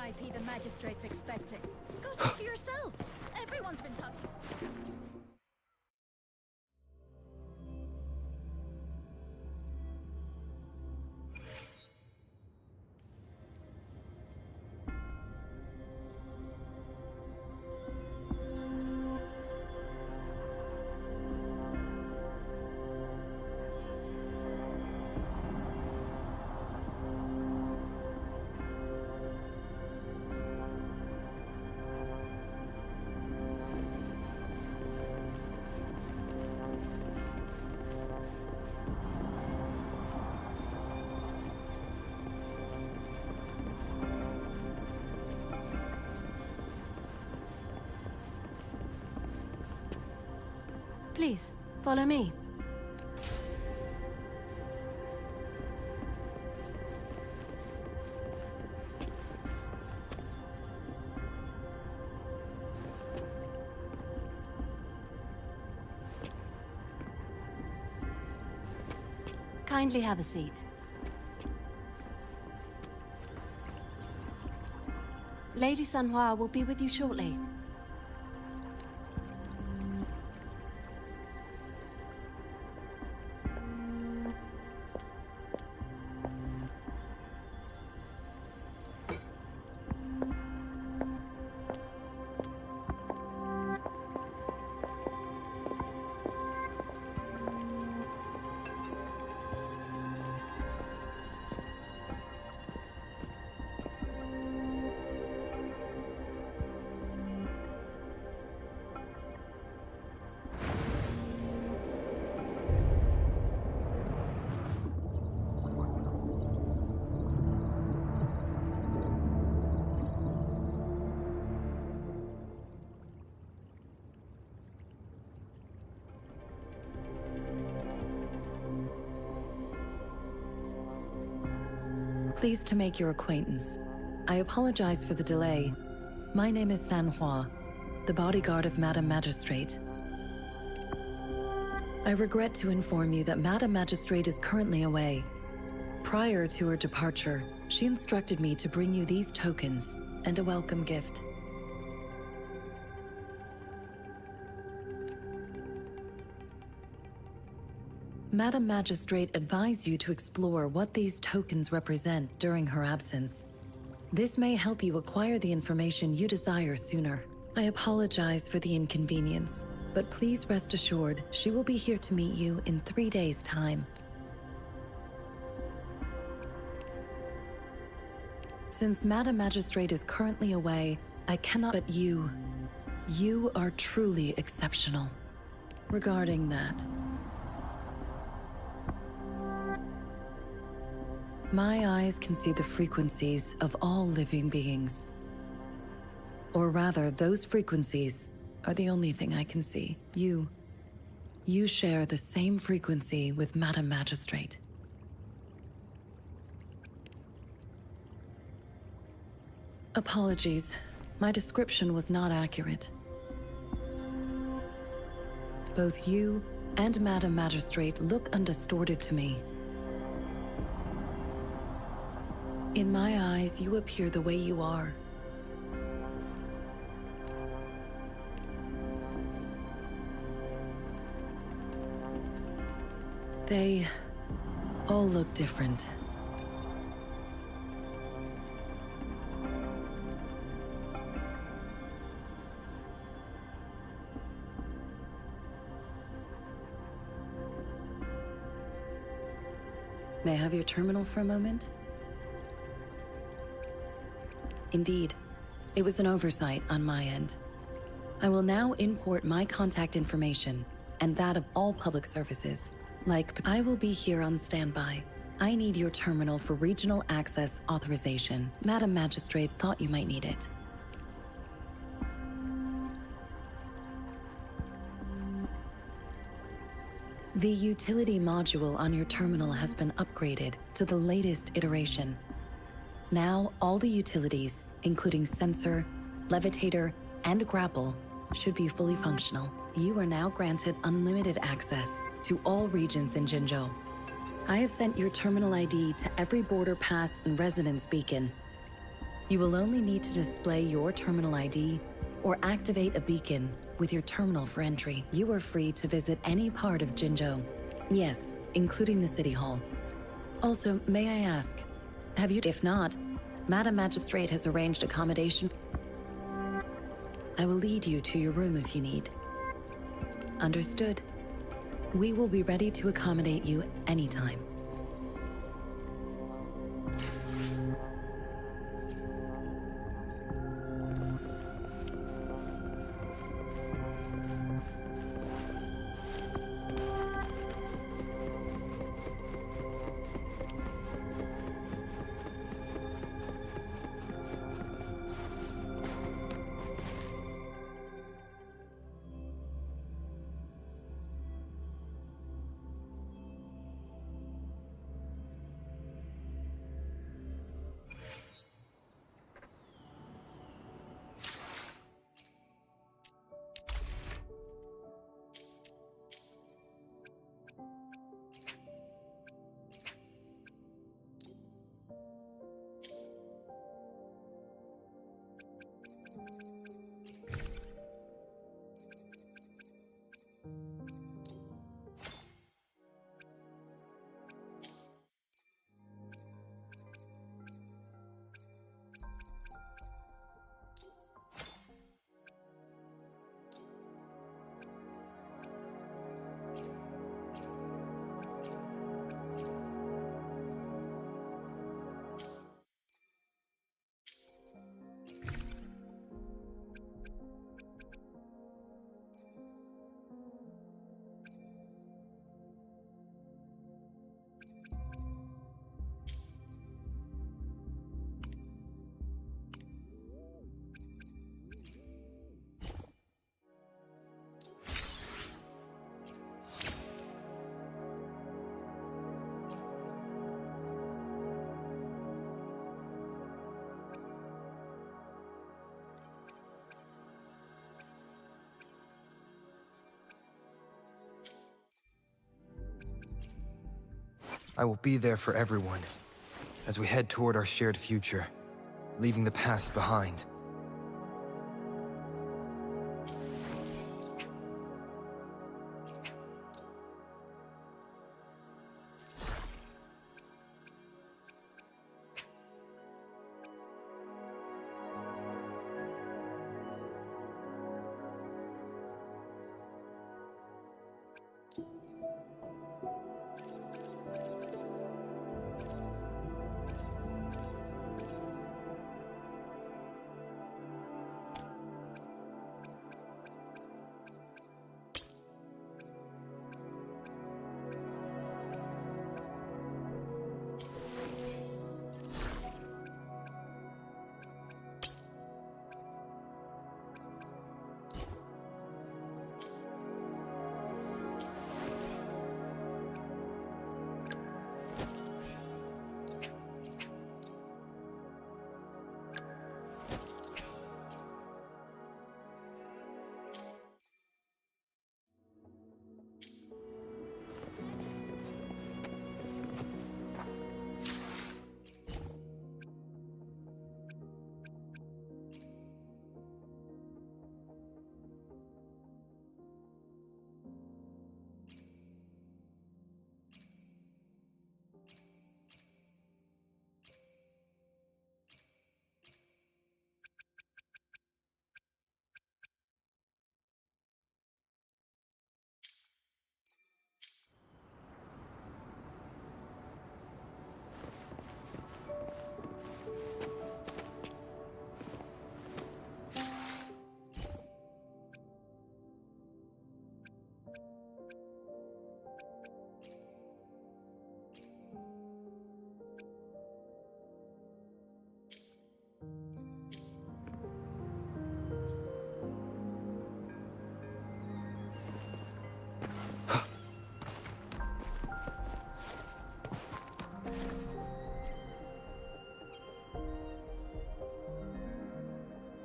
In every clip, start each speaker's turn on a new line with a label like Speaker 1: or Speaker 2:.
Speaker 1: VIP the magistrate's expecting. Go see for yourself. Everyone's been talking.
Speaker 2: Please, follow me. Kindly have a seat. Lady Sanhua will be with you shortly.
Speaker 3: Pleased to make your acquaintance. I apologize for the delay. My name is Sanhua, the bodyguard of Madam Magistrate. I regret to inform you that Madam Magistrate is currently away. Prior to her departure, she instructed me to bring you these tokens and a welcome gift. Madam Magistrate advised you to explore what these tokens represent during her absence. This may help you acquire the information you desire sooner. I apologize for the inconvenience, but please rest assured she will be here to meet you in 3 days' time. Since Madam Magistrate is currently away, I cannot but you are truly exceptional. Regarding that, my eyes can see the frequencies of all living beings. Or rather, those frequencies are the only thing I can see. You share the same frequency with Madam Magistrate. Apologies, my description was not accurate. Both you and Madam Magistrate look undistorted to me. In my eyes, you appear the way you are. They all look different. May I have your terminal for a moment? Indeed, it was an oversight on my end. I will now import my contact information and that of all public services. I will be here on standby. I need your terminal for regional access authorization. Madam Magistrate thought you might need it. The utility module on your terminal has been upgraded to the latest iteration. Now, all the utilities, including sensor, levitator, and grapple, should be fully functional. You are now granted unlimited access to all regions in Jinzhou. I have sent your terminal ID to every border pass and residence beacon. You will only need to display your terminal ID or activate a beacon with your terminal for entry. You are free to visit any part of Jinzhou. Yes, including the City Hall. Also, may I ask, have you? If not, Madam Magistrate has arranged accommodation. I will lead you to your room if you need. Understood. We will be ready to accommodate you anytime.
Speaker 4: I will be there for everyone, as we head toward our shared future, leaving the past behind.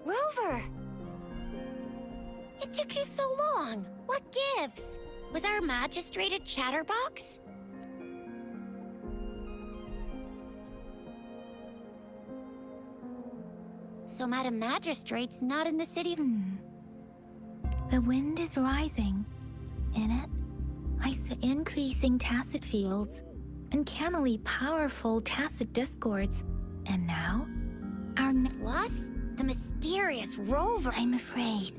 Speaker 5: Rover! It took you so long. What gives? Was our magistrate a chatterbox? So Madam Magistrate's not in the city.
Speaker 6: The wind is rising. In it, I see increasing tacit fields, uncannily powerful tacit discords, and now,
Speaker 5: Plus, the mysterious rover.
Speaker 6: I'm afraid.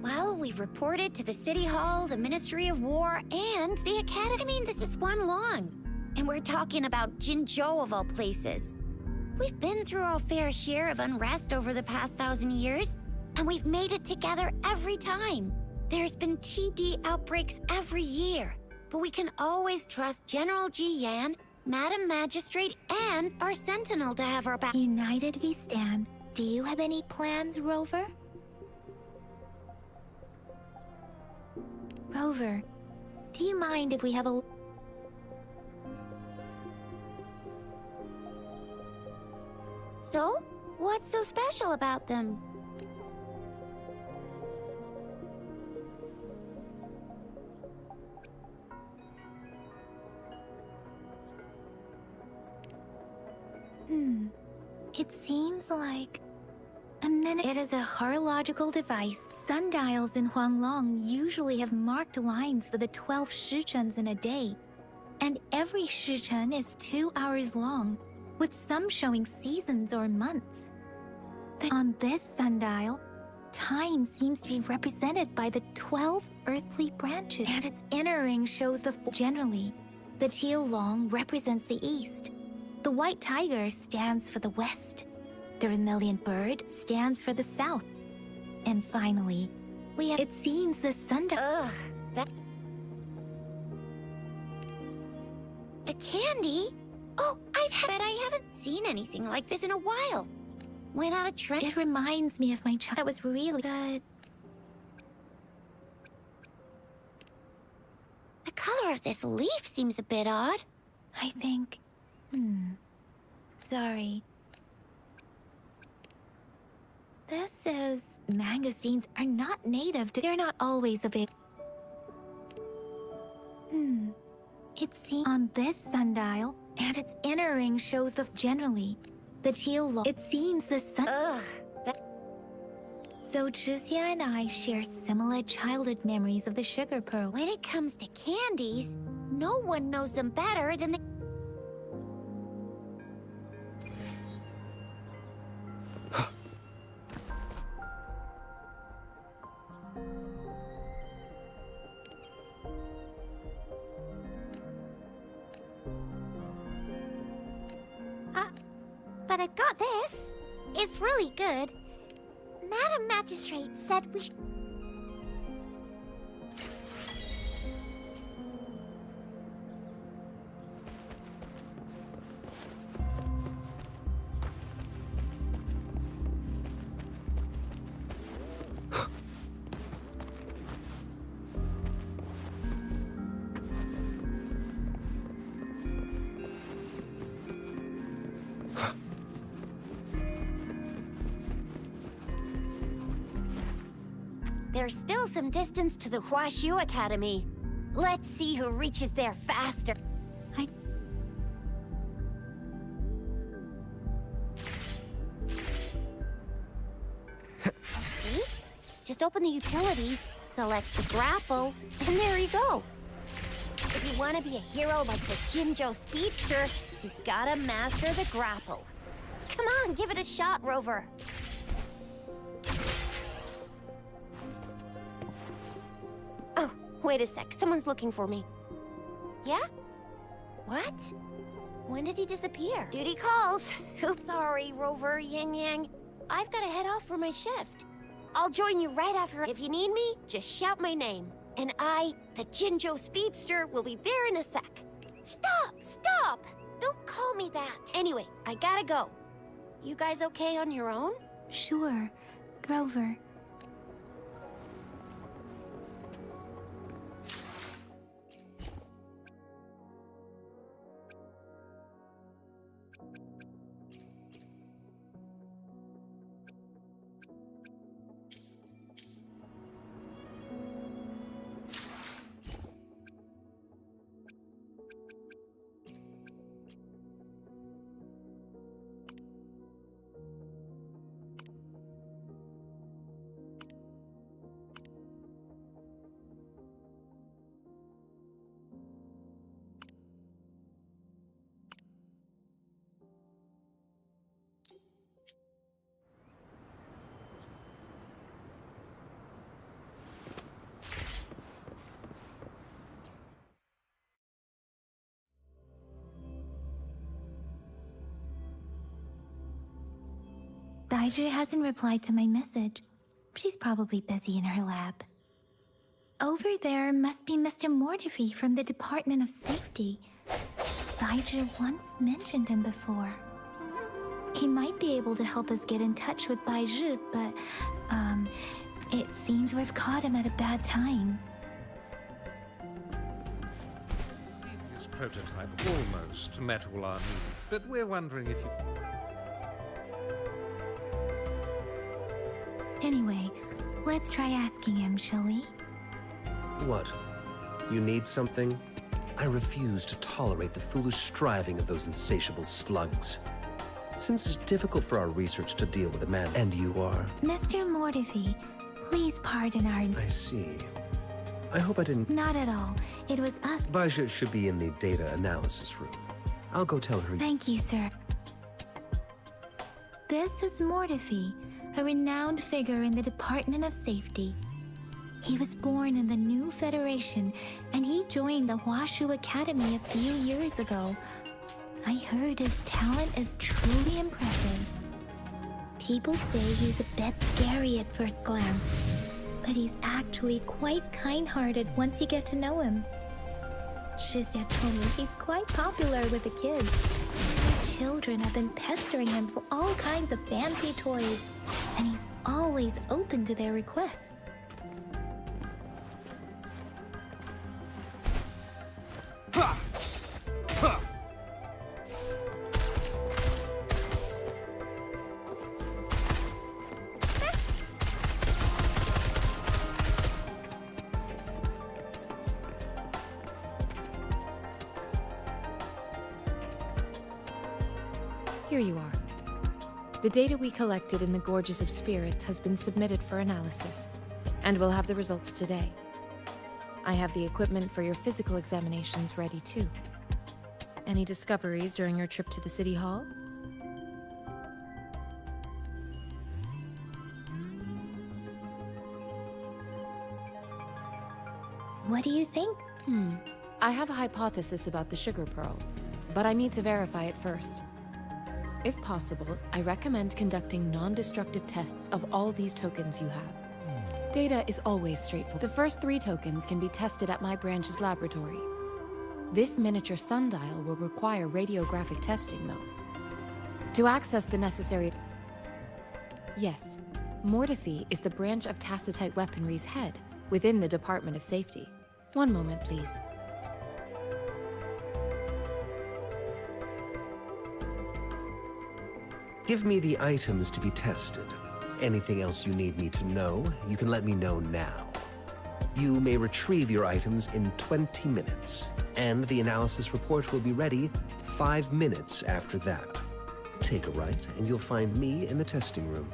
Speaker 5: Well, we've reported to the City Hall, the Ministry of War, and the Academy. I mean, this is one long. And we're talking about Jinzhou of all places. We've been through our fair share of unrest over the past 1,000 years, and we've made it together every time. There's been TD outbreaks every year, but we can always trust General Ji Yan, Madam Magistrate, and our Sentinel to have our back.
Speaker 6: United we stand. Do you have any plans, Rover? Rover, do you mind if we have a...
Speaker 5: So, what's so special about them?
Speaker 6: It seems like... a minute. It is a horological device. Sundials in Huanglong usually have marked lines for the 12 shichens in a day. And every shichen is 2 hours long, with some showing seasons or months. On this sundial, time seems to be represented by the 12 earthly branches, and its inner ring shows the generally. The teal long represents the east. The white tiger stands for the west. The vermilion bird stands for the south. And finally, we have... It seems the sundial...
Speaker 5: Ugh, that... A candy? Oh, I haven't seen anything like this in a while. Went out of trend.
Speaker 6: It reminds me of my child. That was really good.
Speaker 5: The color of this leaf seems a bit odd.
Speaker 6: I think... Sorry. This is... Magazines are not native to... They're not always available. It seems... On this sundial, and its inner ring shows the... Generally, the teal... It seems the sun...
Speaker 5: Ugh, that...
Speaker 6: So Chixia and I share similar childhood memories of the sugar pearl.
Speaker 5: When it comes to candies, no one knows them better than the...
Speaker 7: But I've got this. It's really good. Madam Magistrate said we should...
Speaker 5: There's still some distance to the Huaxiu Academy. Let's see who reaches there faster. See? Just open the utilities, select the grapple, and there you go. If you want to be a hero like the Jinzhou Speedster, you gotta master the grapple. Come on, give it a shot, Rover. Oh, wait a sec. Someone's looking for me. Yeah? What? When did he disappear? Duty calls. Oops, sorry, Rover, Yang Yang. I've got to head off for my shift. I'll join you right after. If you need me, just shout my name. And I, the Jinzhou Speedster, will be there in a sec. Stop! Stop! Don't call me that. Anyway, I gotta go. You guys okay on your own?
Speaker 6: Sure, Rover. Baizhi hasn't replied to my message. She's probably busy in her lab. Over there must be Mr. Mortefi from the Department of Safety. Baizhi once mentioned him before. He might be able to help us get in touch with Baizhi, but, it seems we've caught him at a bad time.
Speaker 8: This prototype almost met all our needs, but we're wondering if you...
Speaker 6: Anyway, let's try asking him, shall we?
Speaker 9: What? You need something? I refuse to tolerate the foolish striving of those insatiable slugs. Since it's difficult for our research to deal with a man, and you are...
Speaker 6: Mr. Mortefi, please pardon our...
Speaker 9: I see. I hope I didn't...
Speaker 6: Not at all. It was us...
Speaker 9: Baizhi should be in the data analysis room. I'll go tell her...
Speaker 6: Thank you, sir. This is Mortefi, a renowned figure in the Department of Safety. He was born in the new Federation, and he joined the Huashu Academy a few years ago. I heard his talent is truly impressive. People say he's a bit scary at first glance, but he's actually quite kind-hearted once you get to know him. Shizia told me he's quite popular with the kids. Children have been pestering him for all kinds of fancy toys, and he's always open to their requests.
Speaker 10: Here you are. The data we collected in the Gorges of Spirits has been submitted for analysis, and we'll have the results today. I have the equipment for your physical examinations ready too. Any discoveries during your trip to the City Hall?
Speaker 6: What do you think?
Speaker 10: I have a hypothesis about the sugar pearl, but I need to verify it first. If possible, I recommend conducting non-destructive tests of all these tokens you have. Data is always straightforward. The first 3 tokens can be tested at my branch's laboratory. This miniature sundial will require radiographic testing, though. To access the necessary... Yes, Mortefi is the branch of Tacitite Weaponry's head within the Department of Safety. One moment, please.
Speaker 9: Give me the items to be tested. Anything else you need me to know, you can let me know now. You may retrieve your items in 20 minutes, and the analysis report will be ready 5 minutes after that. Take a right, and you'll find me in the testing room.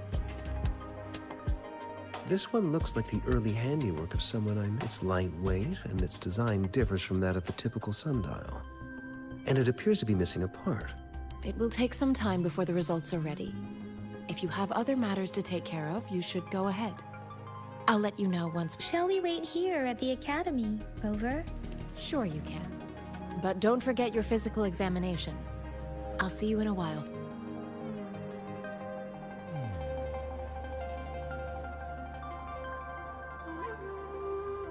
Speaker 9: This one looks like the early handiwork of someone I know. It's lightweight, and its design differs from that of the typical sundial. And it appears to be missing a part.
Speaker 10: It will take some time before the results are ready. If you have other matters to take care of, you should go ahead. I'll let you know once...
Speaker 6: Shall we wait here at the Academy, Rover?
Speaker 10: Sure you can. But don't forget your physical examination. I'll see you in a while.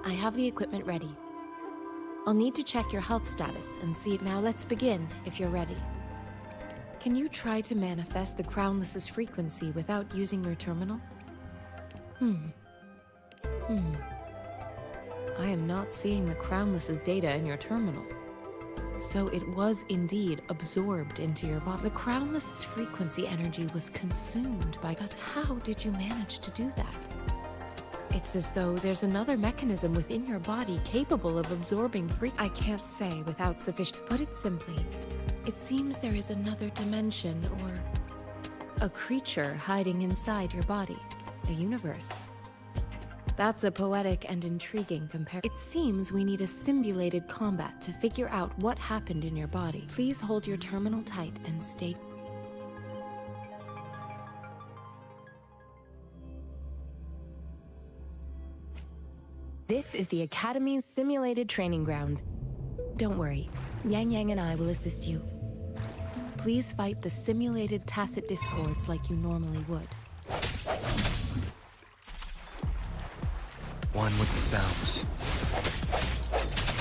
Speaker 10: I have the equipment ready. I'll need to check your health status and see it. Now let's begin, if you're ready. Can you try to manifest the Crownless's frequency without using your terminal? I am not seeing the Crownless's data in your terminal. So it was indeed absorbed into your body. The Crownless's frequency energy was consumed by... But how did you manage to do that? It's as though there's another mechanism within your body capable of absorbing I can't say without sufficient... To put it simply, it seems there is another dimension or a creature hiding inside your body, a universe. That's a poetic and intriguing comparison. It seems we need a simulated combat to figure out what happened in your body. Please hold your terminal tight and stay... This is the Academy's simulated training ground. Don't worry, Yang Yang and I will assist you. Please fight the simulated tacit discords like you normally would.
Speaker 4: One with the sounds.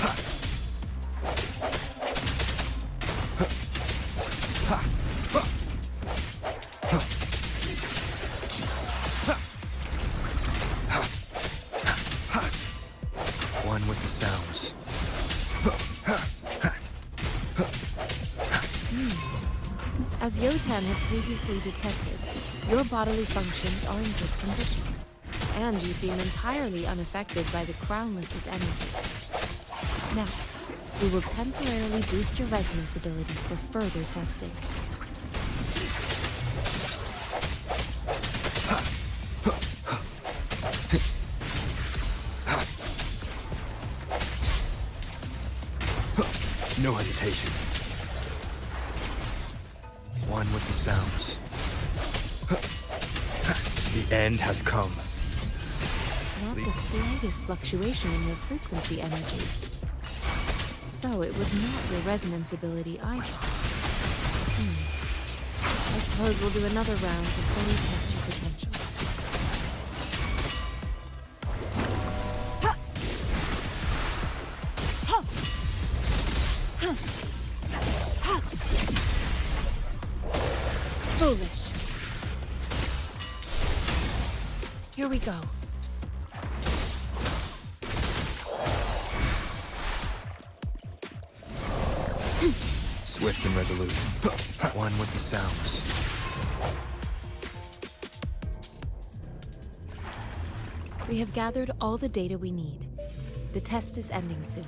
Speaker 4: Ha! Ha! Ha! Ha! Ha! Ha! Ha! One with the sounds.
Speaker 10: As Yotan had previously detected, your bodily functions are in good condition, and you seem entirely unaffected by the Crownless's energy. Now, we will temporarily boost your resonance ability for further testing.
Speaker 4: No hesitation. One with the sounds. The end has come.
Speaker 10: Not the slightest fluctuation in your frequency energy. So it was not your resonance ability either. I suppose we'll do another round to fully test your potential. Foolish. Here we go.
Speaker 4: Swift and resolute. One with the sounds.
Speaker 10: We have gathered all the data we need. The test is ending soon.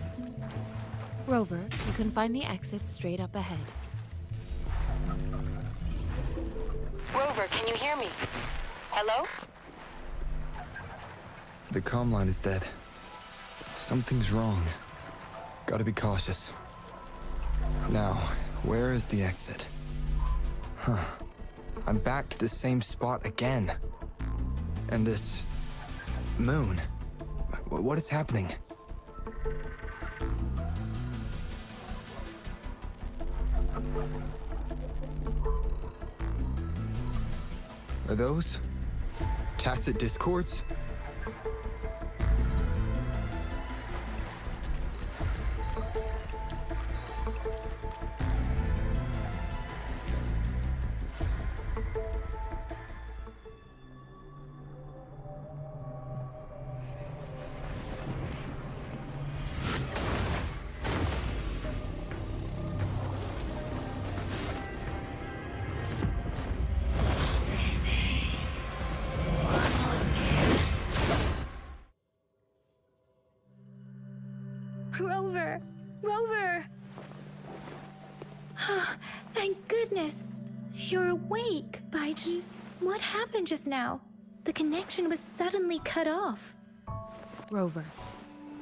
Speaker 10: Rover, you can find the exit straight up ahead.
Speaker 11: Rover, can you hear me? Hello?
Speaker 4: The comm line is dead. Something's wrong. Gotta be cautious. Now, where is the exit? Huh. I'm back to the same spot again. And this... moon. What is happening? Are those tacit discords?
Speaker 6: Rover! Rover! Thank goodness! You're awake, Baiji. What happened just now? The connection was suddenly cut off.
Speaker 10: Rover,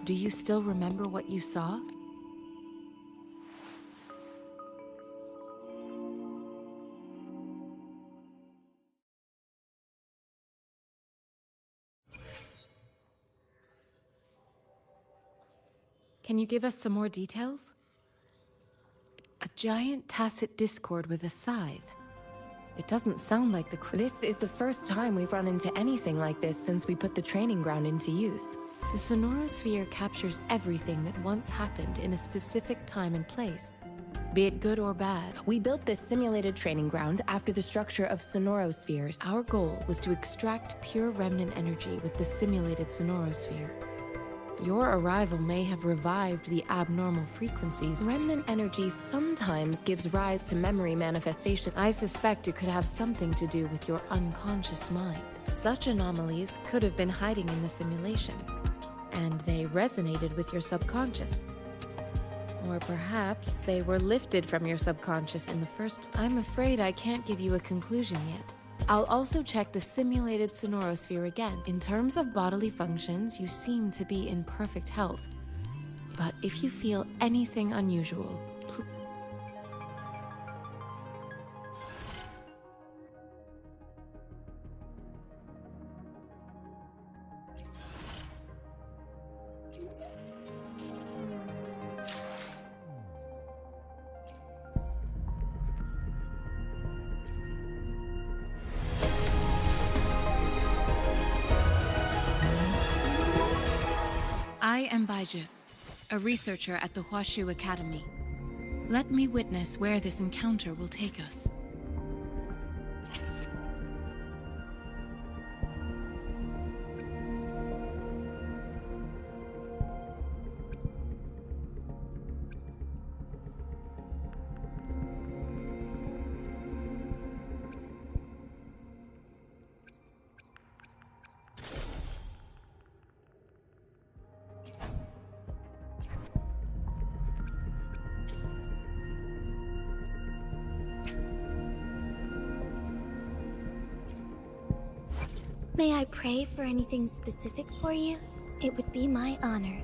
Speaker 10: do you still remember what you saw? Can you give us some more details? A giant tacit discord with a scythe. It doesn't sound like the...
Speaker 3: This is the first time we've run into anything like this since we put the training ground into use.
Speaker 10: The sonorosphere captures everything that once happened in a specific time and place, be it good or bad.
Speaker 3: We built this simulated training ground after the structure of sonorospheres.
Speaker 10: Our goal was to extract pure remnant energy with the simulated sonorosphere. Your arrival may have revived the abnormal frequencies.
Speaker 3: Remnant energy sometimes gives rise to memory manifestation.
Speaker 10: I suspect it could have something to do with your unconscious mind. Such anomalies could have been hiding in the simulation, and they resonated with your subconscious. Or perhaps they were lifted from your subconscious in the first place. I'm afraid I can't give you a conclusion yet. I'll also check the simulated sonorosphere again. In terms of bodily functions, you seem to be in perfect health. But if you feel anything unusual, I am Baizhi, a researcher at the Huashu Academy. Let me witness where this encounter will take us.
Speaker 7: May I pray for anything specific for you? It would be my honor.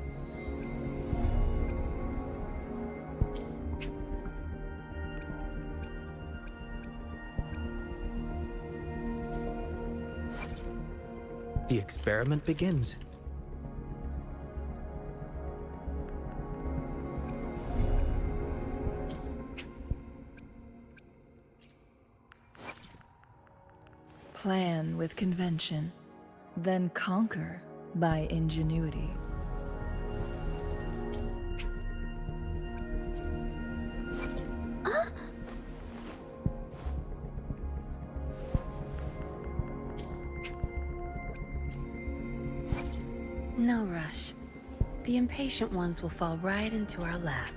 Speaker 12: The experiment begins.
Speaker 13: Plan with convention, then conquer by ingenuity.
Speaker 2: No rush. The impatient ones will fall right into our lap.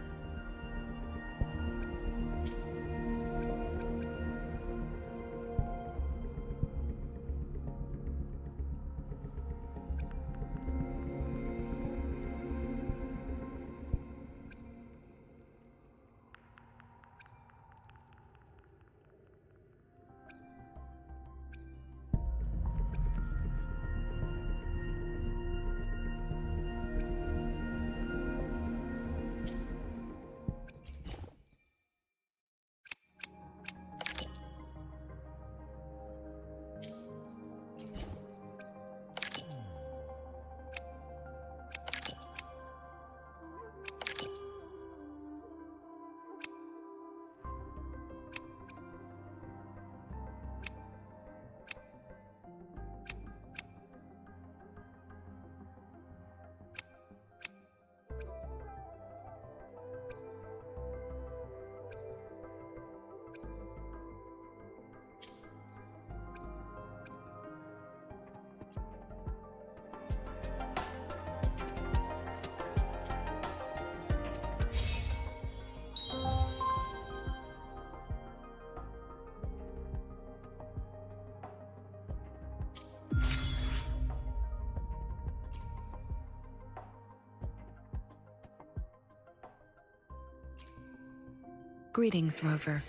Speaker 3: Greetings, Rover.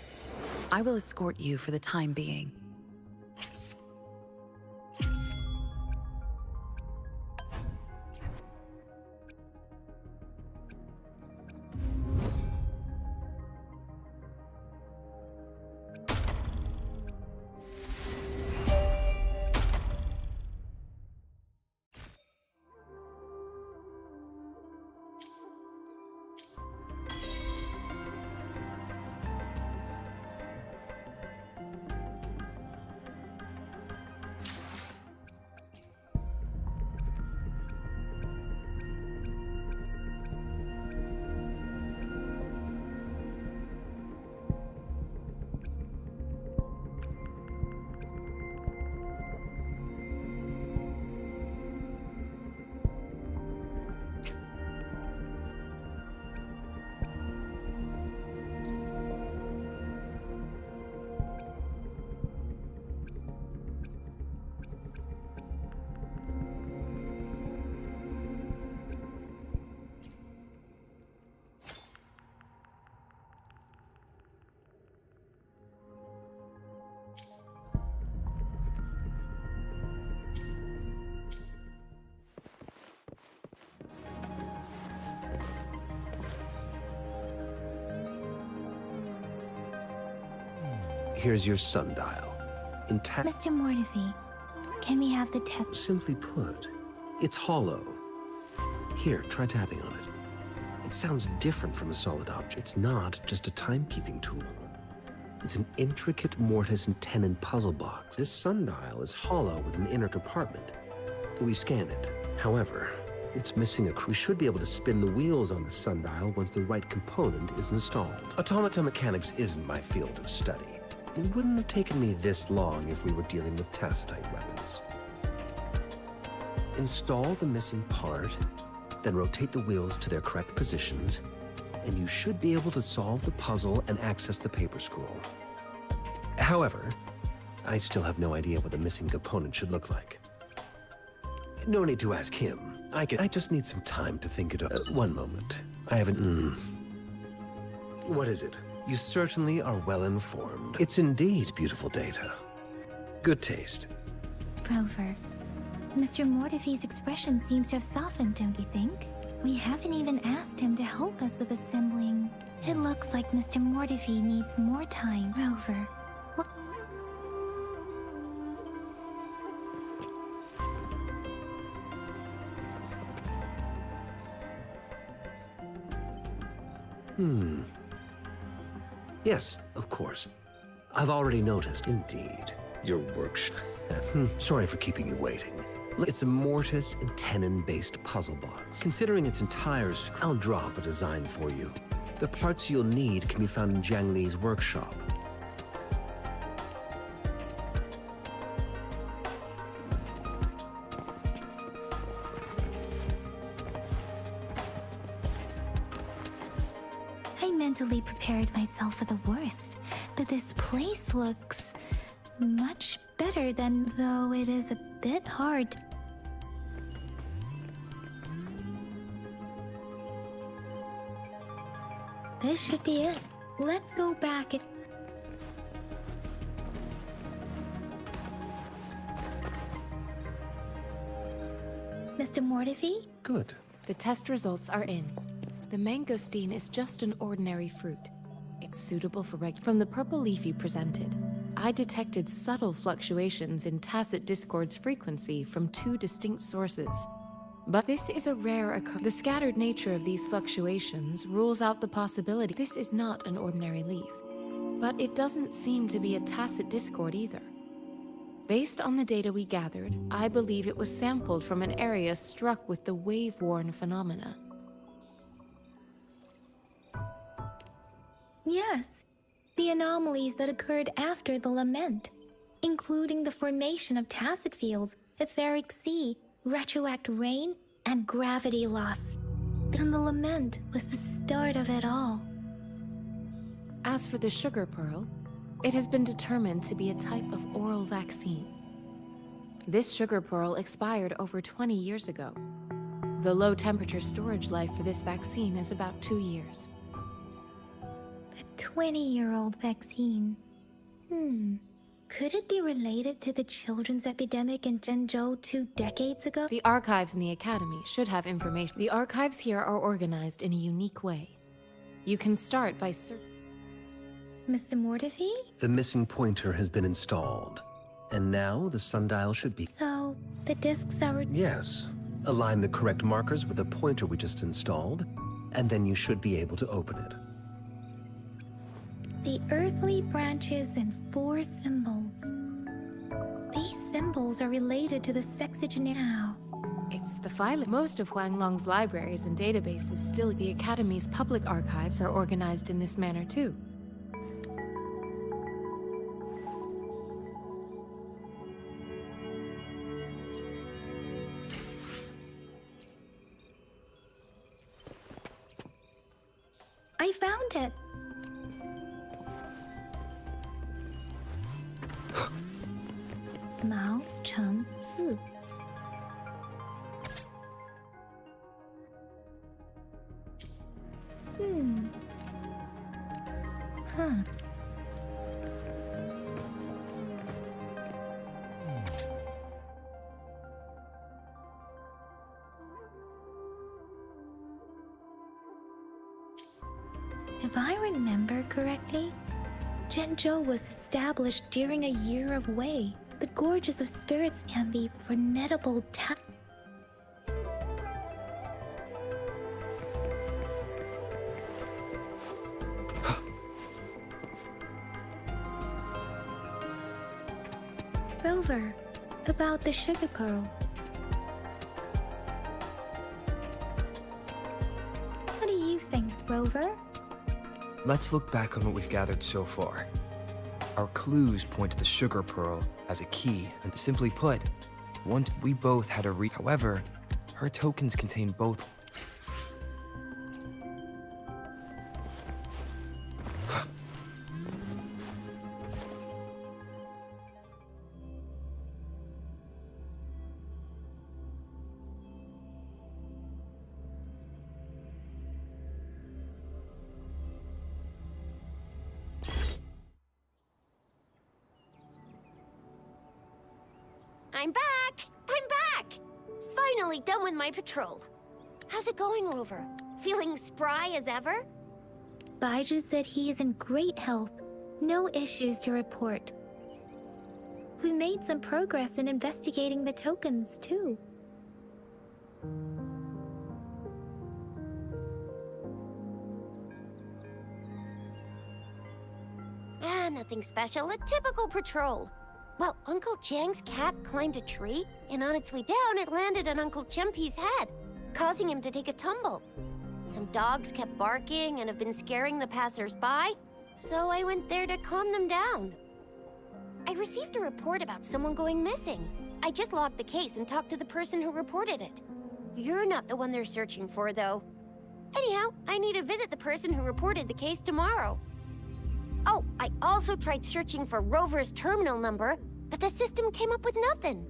Speaker 3: I will escort you for the time being.
Speaker 9: Here's your sundial. Intact.
Speaker 7: Mr. Mortefi, can we have the tip?
Speaker 9: Simply put, it's hollow. Here, try tapping on it. It sounds different from a solid object. It's not just a timekeeping tool. It's an intricate mortise and tenon puzzle box. This sundial is hollow with an inner compartment. We scanned it. However, It's missing we should be able to spin the wheels on the sundial once the right component is installed. Automata mechanics isn't my field of study. It wouldn't have taken me this long if we were dealing with tacitite weapons. Install the missing part, then rotate the wheels to their correct positions, and you should be able to solve the puzzle and access the paper scroll. However, I still have no idea what the missing component should look like. No need to ask him. I just need some time to think it over. One moment. I haven't... What is it? You certainly are well informed. It's indeed beautiful data. Good taste.
Speaker 6: Rover, Mr. Mortefi's expression seems to have softened, don't you think? We haven't even asked him to help us with assembling. It looks like Mr. Mortefi needs more time. Rover,
Speaker 9: Yes, of course. I've already noticed. Indeed. Your workshop. Sorry for keeping you waiting. It's a mortise and tenon-based puzzle box. Considering its entire I'll drop a design for you. The parts you'll need can be found in Jiang Li's workshop.
Speaker 6: I mentally prepared myself for the worst, but this place looks much better than though it is a bit hard. This should be it. Let's go back and... Mr. Mortefi?
Speaker 9: Good.
Speaker 10: The test results are in. The mangosteen is just an ordinary fruit. It's suitable for From the purple leaf you presented, I detected subtle fluctuations in tacit discord's frequency from two distinct sources. But this is a rare occurrence. The scattered nature of these fluctuations rules out the possibility this is not an ordinary leaf. But it doesn't seem to be a tacit discord either. Based on the data we gathered, I believe it was sampled from an area struck with the wave-worn phenomena.
Speaker 6: Yes, the anomalies that occurred after the lament, including the formation of tacit fields, etheric sea, retroact rain, and gravity loss. And the lament was the start of it all.
Speaker 10: As for the sugar pearl, it has been determined to be a type of oral vaccine. This sugar pearl expired over 20 years ago. The low-temperature storage life for this vaccine is about 2 years.
Speaker 6: A 20-year-old vaccine. Could it be related to the children's epidemic in Zhengzhou 2 decades ago?
Speaker 10: The archives in the Academy should have information. The archives here are organized in a unique way. You can start by searching.
Speaker 6: Mr. Mortefi?
Speaker 9: The missing pointer has been installed. And now the sundial should be...
Speaker 6: So, the discs are...
Speaker 9: Yes. Align the correct markers with the pointer we just installed, and then you should be able to open it.
Speaker 6: The earthly branches and 4 symbols. These symbols are related to the sexagenarian now.
Speaker 10: It's the phylum. Most of Huanglong's libraries and databases still... The Academy's public archives are organized in this manner too.
Speaker 6: I found it! Mao Cheng Si. If I remember correctly, Zhengzhou was established during a year of Wei. The Gorges of Spirits can be formidable Rover, about the sugar pearl. Rover?
Speaker 4: Let's look back on what we've gathered so far. Our clues point to the sugar pearl as a key, and simply put, once we both had a However, her tokens contain both.
Speaker 5: I'm back! I'm back! Finally done with my patrol. How's it going, Rover? Feeling spry as ever?
Speaker 6: Baiju said he is in great health. No issues to report. We made some progress in investigating the tokens, too.
Speaker 5: Nothing special. A typical patrol. Well, Uncle Chang's cat climbed a tree, and on its way down, it landed on Uncle Chempi's head, causing him to take a tumble. Some dogs kept barking and have been scaring the passers-by, so I went there to calm them down. I received a report about someone going missing. I just logged the case and talked to the person who reported it. You're not the one they're searching for, though. Anyhow, I need to visit the person who reported the case tomorrow. Oh, I also tried searching for Rover's terminal number, but the system came up with nothing.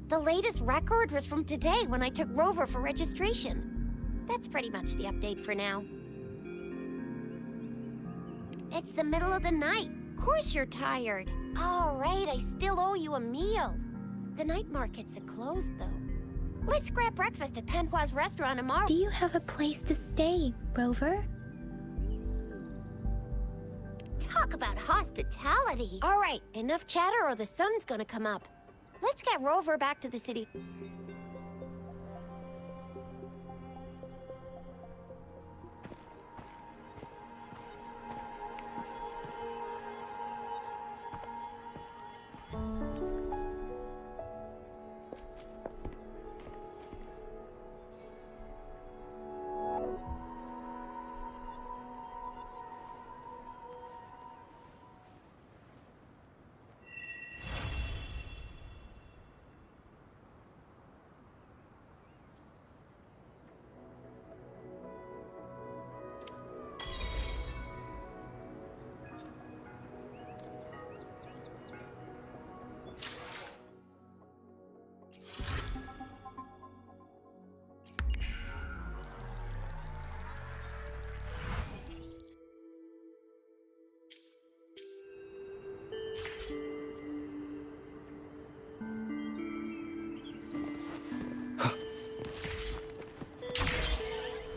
Speaker 5: The latest record was from today when I took Rover for registration. That's pretty much the update for now. It's the middle of the night. Of course you're tired. All right, I still owe you a meal. The night markets are closed, though. Let's grab breakfast at Panhua's restaurant tomorrow.
Speaker 6: Do you have a place to stay, Rover?
Speaker 5: Talk about hospitality. All right, enough chatter or the sun's gonna come up. Let's get Rover back to the city.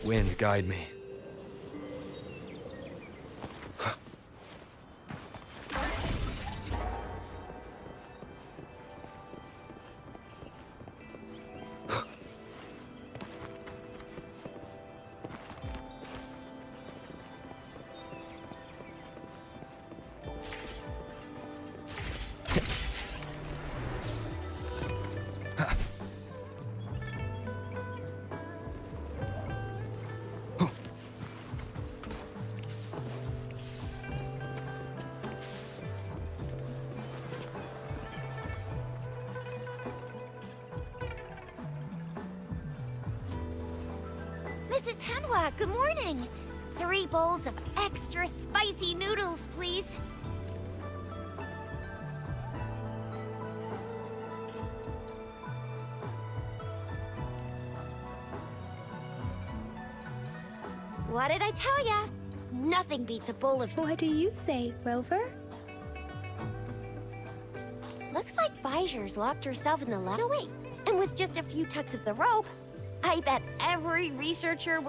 Speaker 4: Wind, guide me.
Speaker 5: Mrs. Panhua, good morning. 3 bowls of extra spicy noodles, please. What did I tell ya? Nothing beats a bowl of...
Speaker 6: What do you say, Rover?
Speaker 5: Looks like Baiju's locked herself in the lab. No, wait. And with just a few tugs of the rope, I bet every researcher...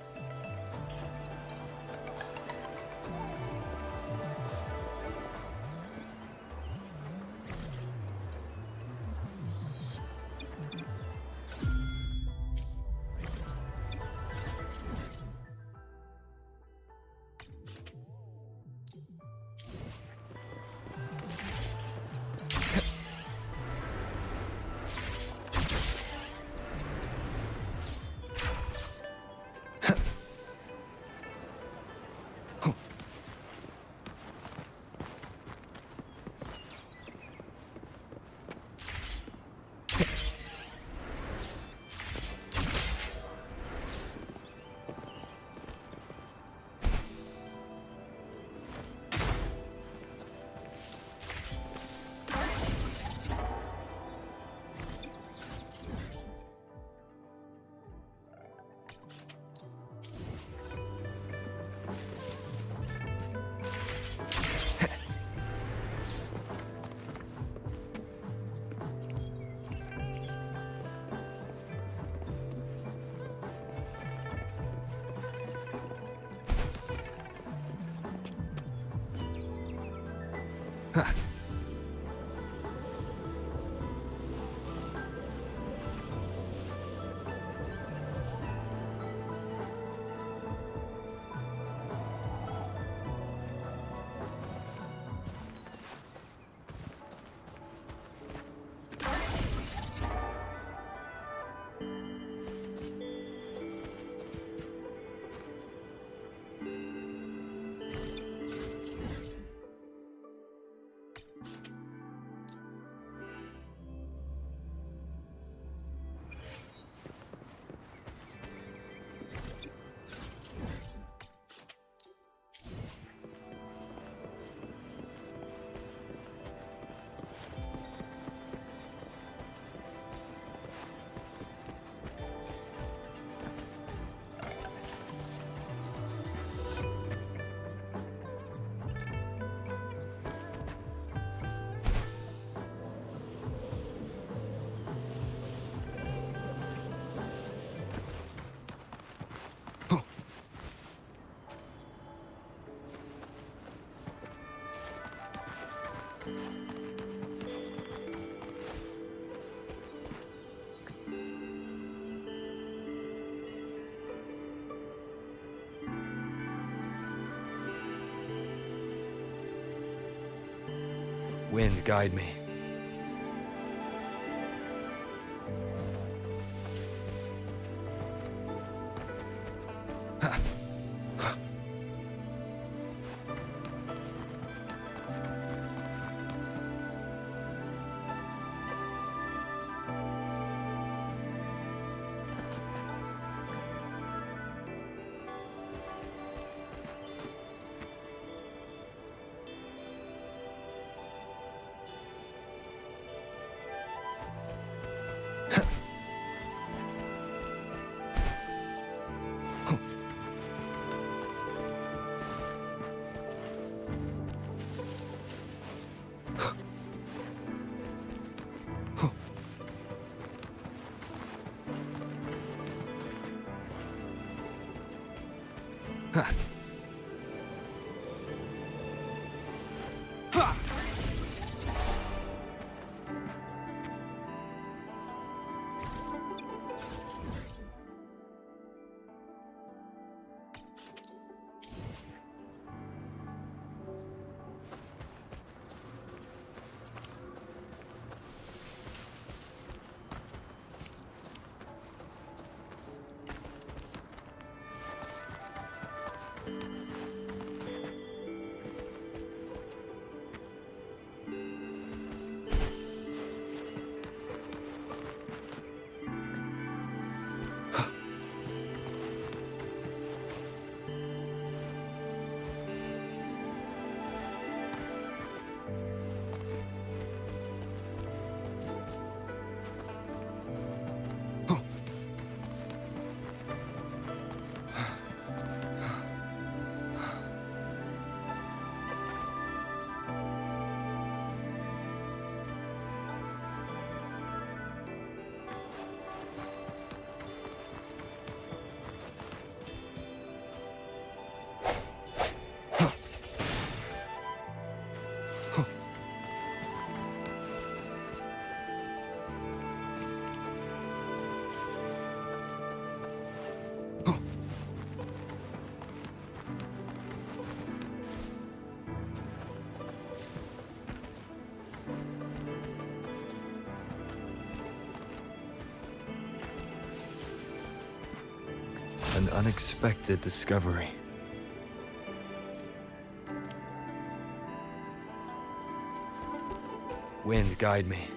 Speaker 4: Wind, guide me. An unexpected discovery. Wind, guide me.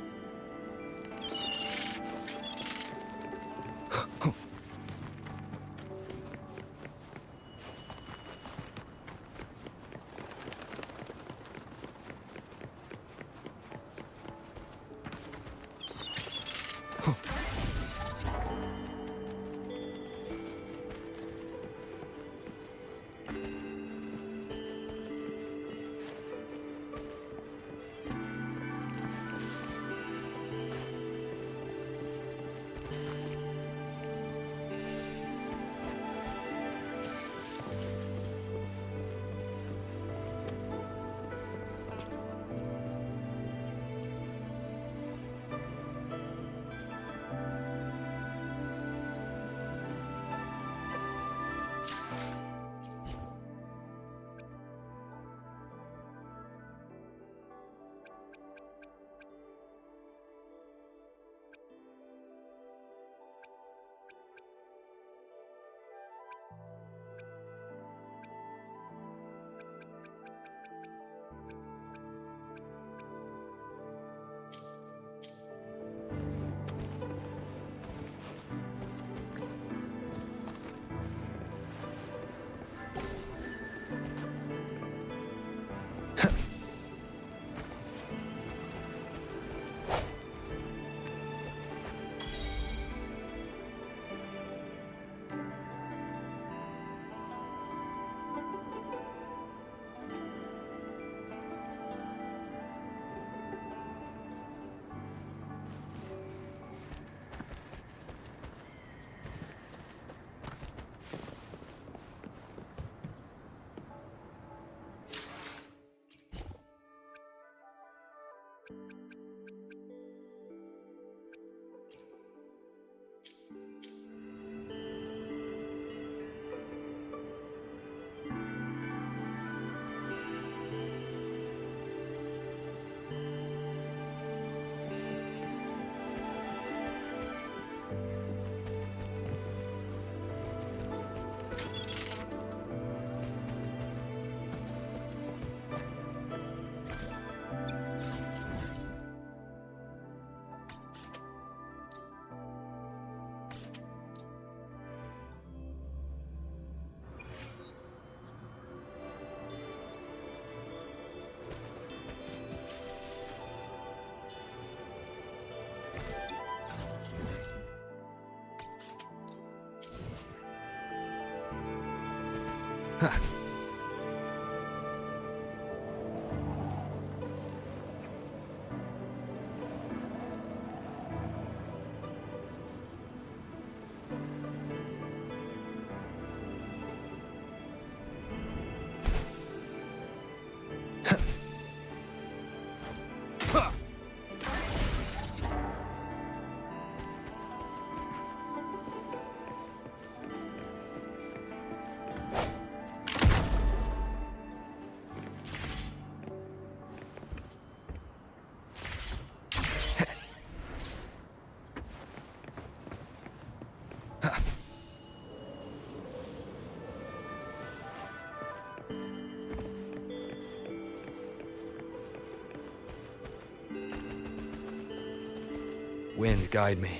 Speaker 4: Wind, guide me.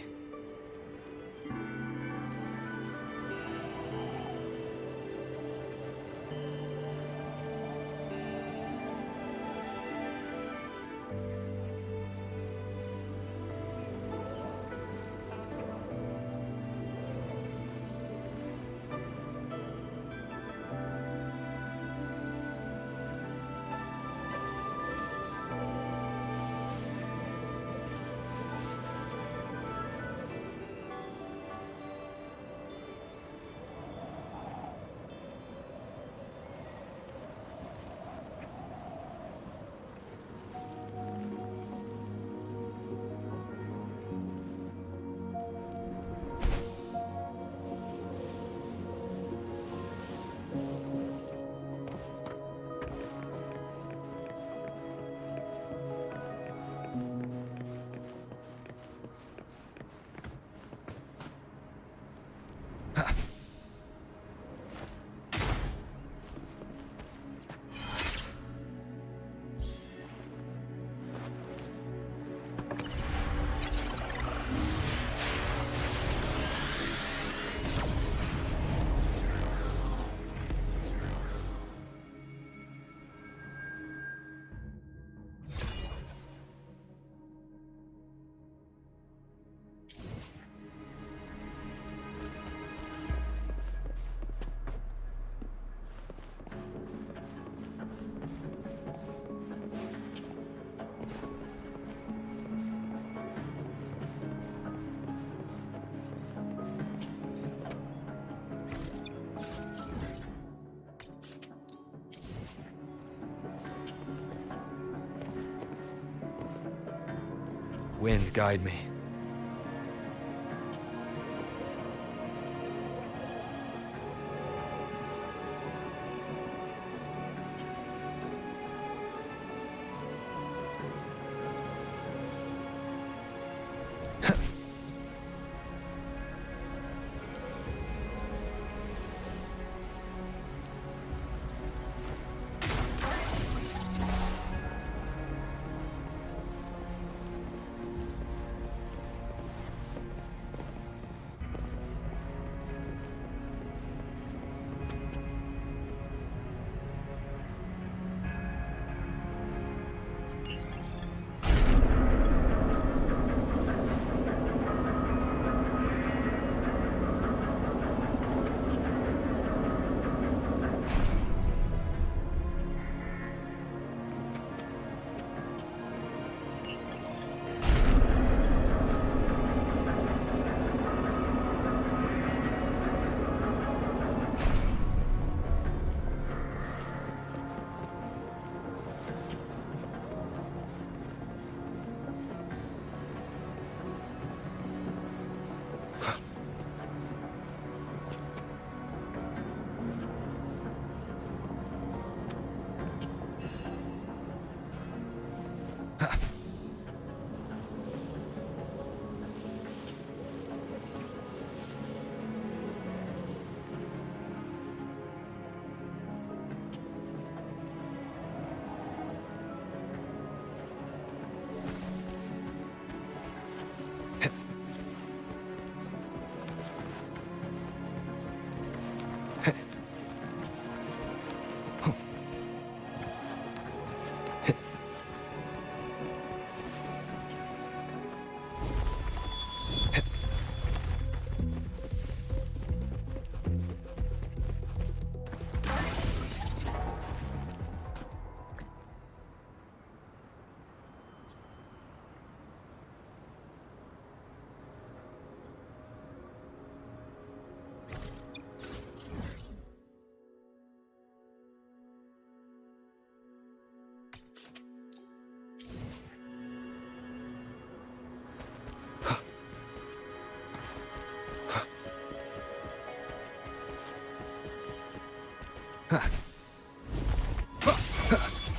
Speaker 4: Wind, guide me.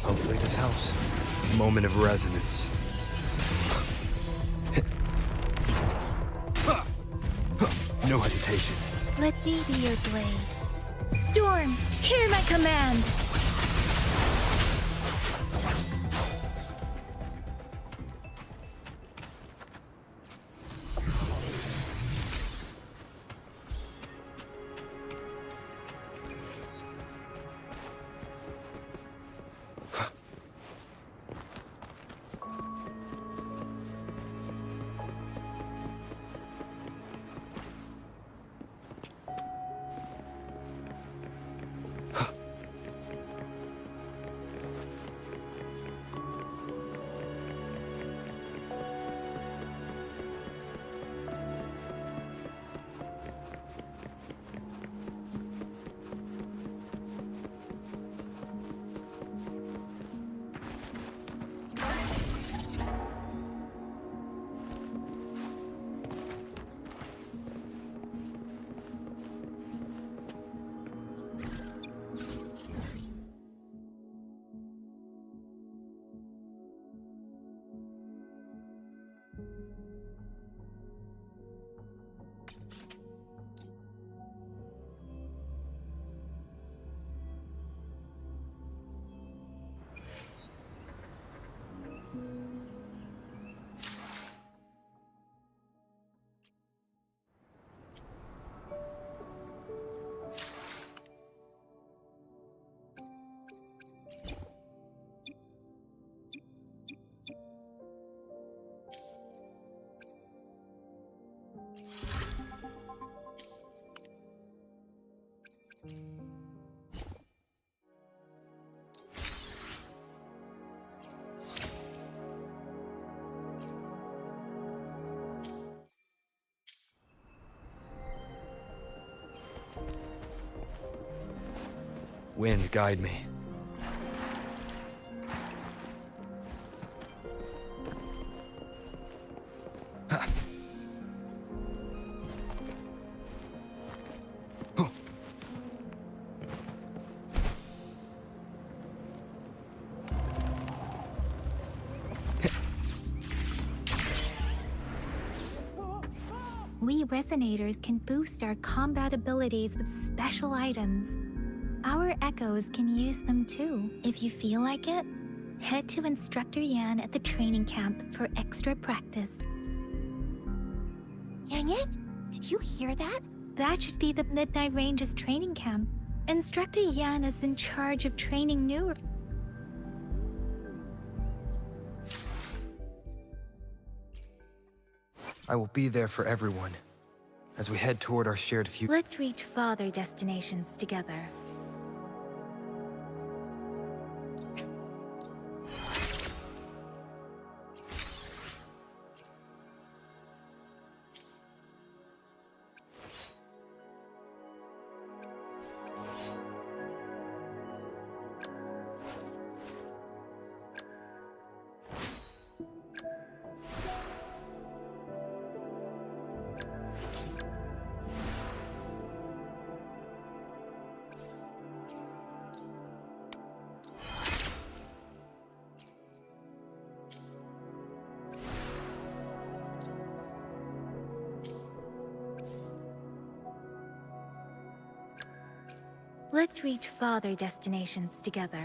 Speaker 4: Hopefully this helps. Moment of resonance. No hesitation.
Speaker 6: Let me be your blade. Storm, hear my command!
Speaker 4: Wind, guide me.
Speaker 6: We resonators can boost our combat abilities with special items. Our echoes can use them too. If you feel like it, head to Instructor Yan at the training camp for extra practice.
Speaker 5: Yang Yang, did you hear that?
Speaker 6: That should be the Midnight Ranges training camp. Instructor Yan is in charge of training new...
Speaker 4: I will be there for everyone as we head toward our shared future.
Speaker 6: Let's reach farther destinations together. Let's reach farther destinations together.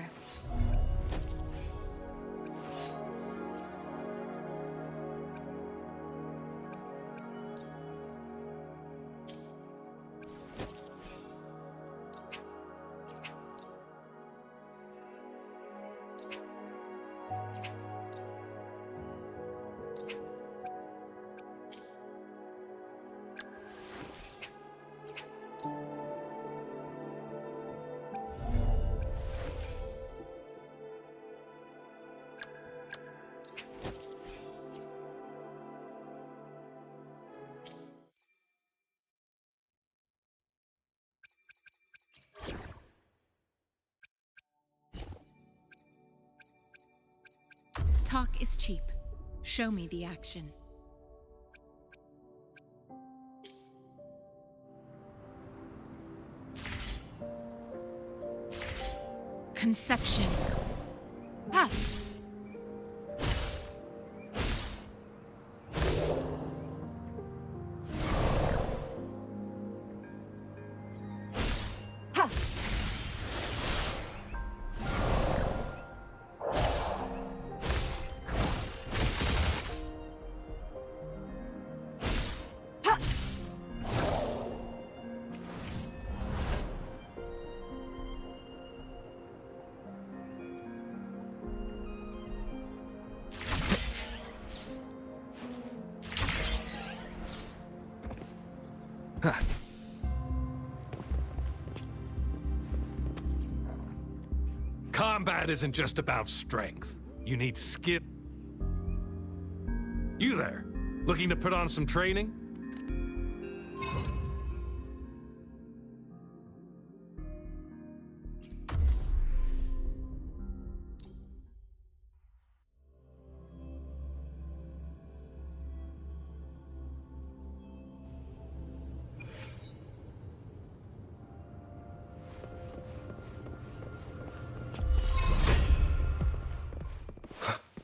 Speaker 2: Talk is cheap. Show me the action.
Speaker 10: Conception. Ha! Ha! Ha!
Speaker 8: Combat isn't just about strength. You need skill. You there, looking to put on some training?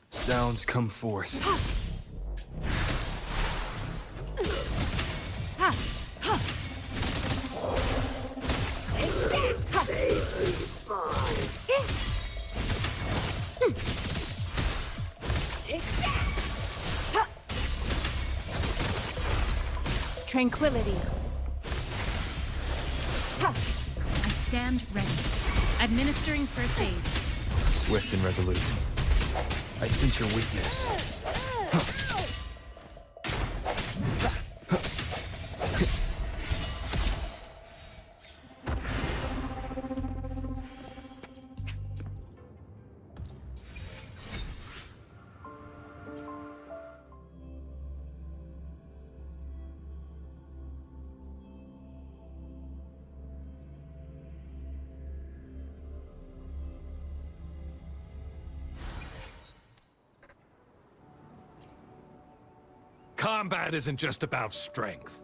Speaker 4: Sounds come forth.
Speaker 10: Tranquility. I stand ready. Administering first aid.
Speaker 4: Swift and resolute. I sense your weakness.
Speaker 8: Combat isn't just about strength.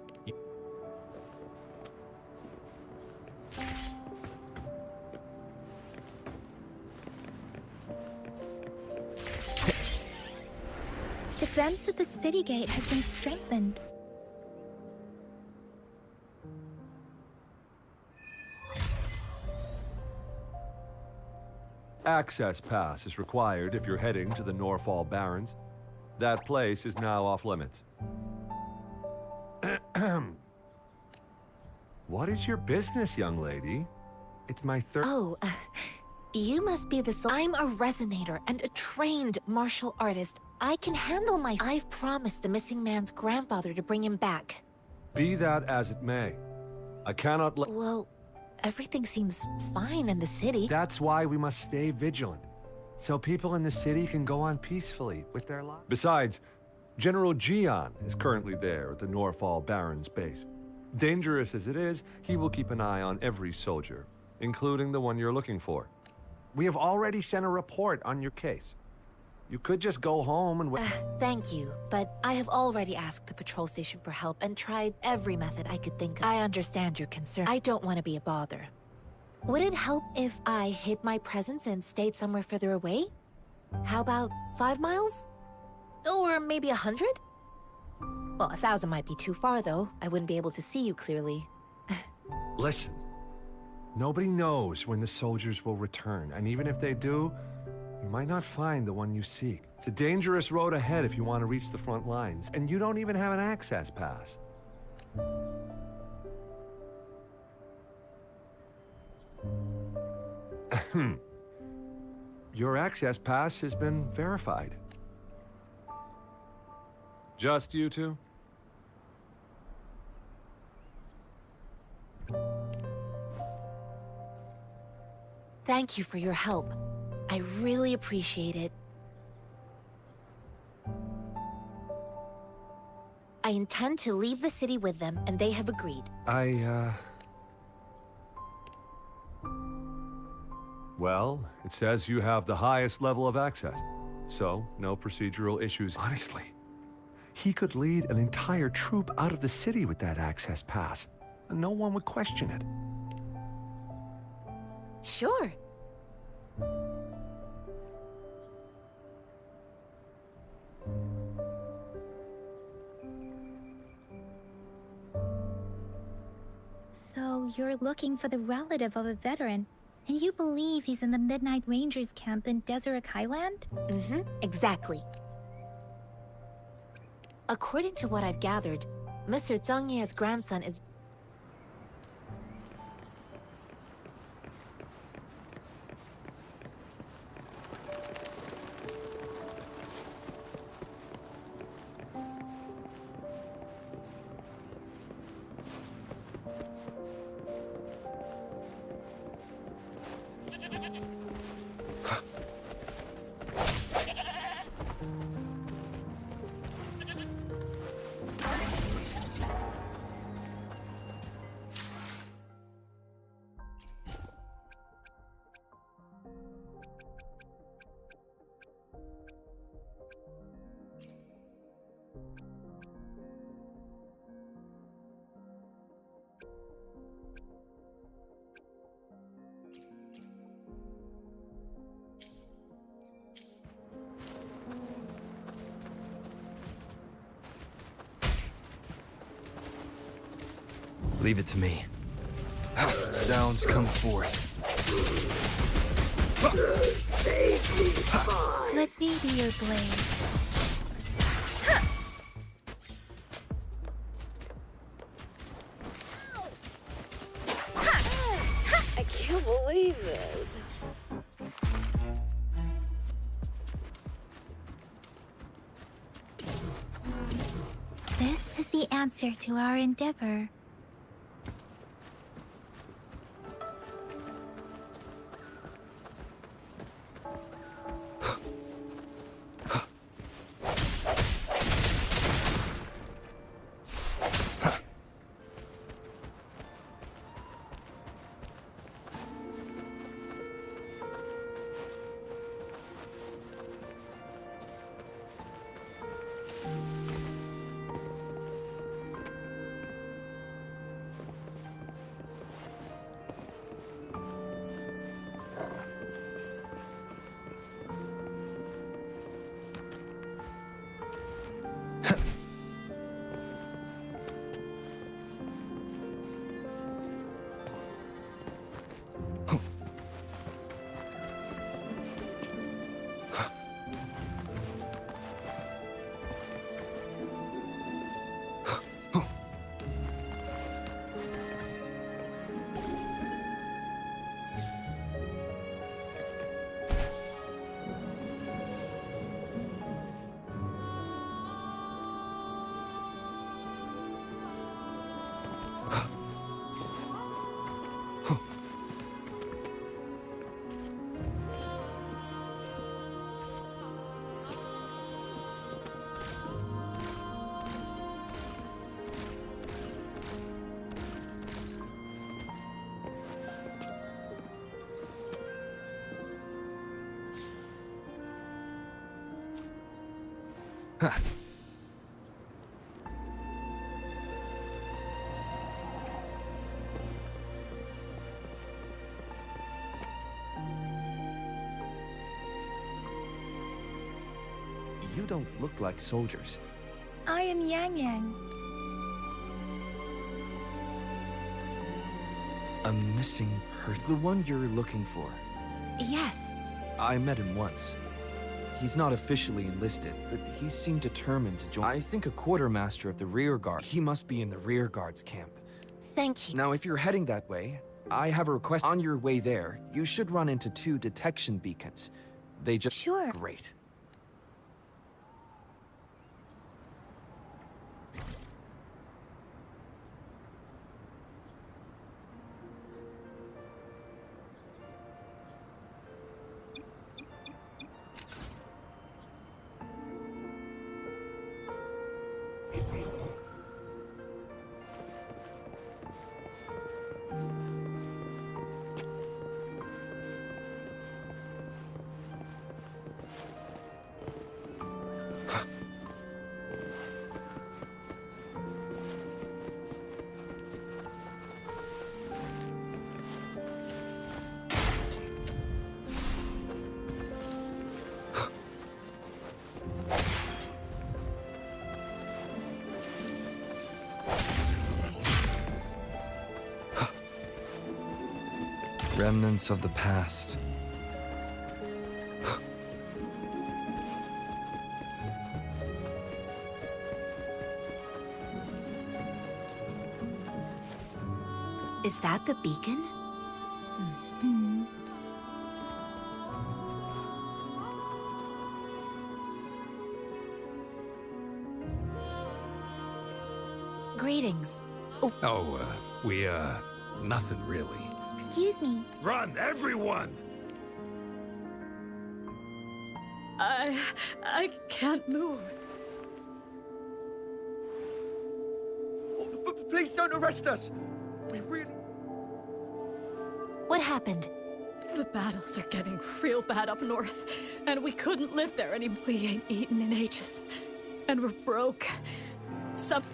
Speaker 6: Defense at the city gate has been strengthened.
Speaker 14: Access pass is required if you're heading to the Norfall Barrens. That place is now off limits. What is your business, young lady? It's my third—
Speaker 10: Oh, you must be the I'm a resonator and a trained martial artist. I can handle my— I've promised the missing man's grandfather to bring him back.
Speaker 14: Be that as it may, I cannot let—
Speaker 10: Well, everything seems fine in the city.
Speaker 14: That's why we must stay vigilant, so people in the city can go on peacefully with their lives. Besides, General Gian is currently there at the Norfall Barrens base. Dangerous as it is, he will keep an eye on every soldier, including the one you're looking for. We have already sent a report on your case. You could just go home and wait.
Speaker 10: Thank you, but I have already asked the patrol station for help and tried every method I could think of. I understand your concern. I don't want to be a bother. Would it help if I hid my presence and stayed somewhere further away? How about 5 miles? Or maybe 100? Well, 1,000 might be too far, though. I wouldn't be able to see you clearly.
Speaker 14: Listen, nobody knows when the soldiers will return, and even if they do, you might not find the one you seek. It's a dangerous road ahead if you want to reach the front lines, and you don't even have an access pass. Your access pass has been verified. Just you two?
Speaker 10: Thank you for your help. I really appreciate it. I intend to leave the city with them, and they have agreed.
Speaker 14: Well, it says you have the highest level of access, so no procedural issues. Honestly, he could lead an entire troop out of the city with that access pass, and no one would question it.
Speaker 10: Sure.
Speaker 6: So you're looking for the relative of a veteran, and you believe he's in the Midnight Rangers camp in Desert Highland?
Speaker 15: Mm-hmm, exactly. According to what I've gathered, Mr. Zhang Ye's grandson is...
Speaker 4: Leave it to me. Sounds come forth.
Speaker 6: Let me be your blade.
Speaker 16: I can't believe it.
Speaker 6: This is the answer to our endeavor.
Speaker 12: You don't look like soldiers.
Speaker 6: I am Yang Yang.
Speaker 12: A missing person. The one you're looking for.
Speaker 15: Yes.
Speaker 12: I met him once. He's not officially enlisted, but he seemed determined to join. I think a quartermaster of the rear guard. He must be in the rear guard's camp.
Speaker 15: Thank you.
Speaker 12: Now, if you're heading that way, I have a request. On your way there, you should run into 2 detection beacons. They just...
Speaker 6: Sure.
Speaker 12: Great.
Speaker 4: Remnants of the past.
Speaker 15: Is that the beacon? Greetings.
Speaker 8: Nothing really.
Speaker 7: Excuse me.
Speaker 8: Run, everyone!
Speaker 17: I can't move.
Speaker 12: Please don't arrest us! We really...
Speaker 15: What happened?
Speaker 17: The battles are getting real bad up north, and we couldn't live there anymore. We ain't eaten in ages, and we're broke.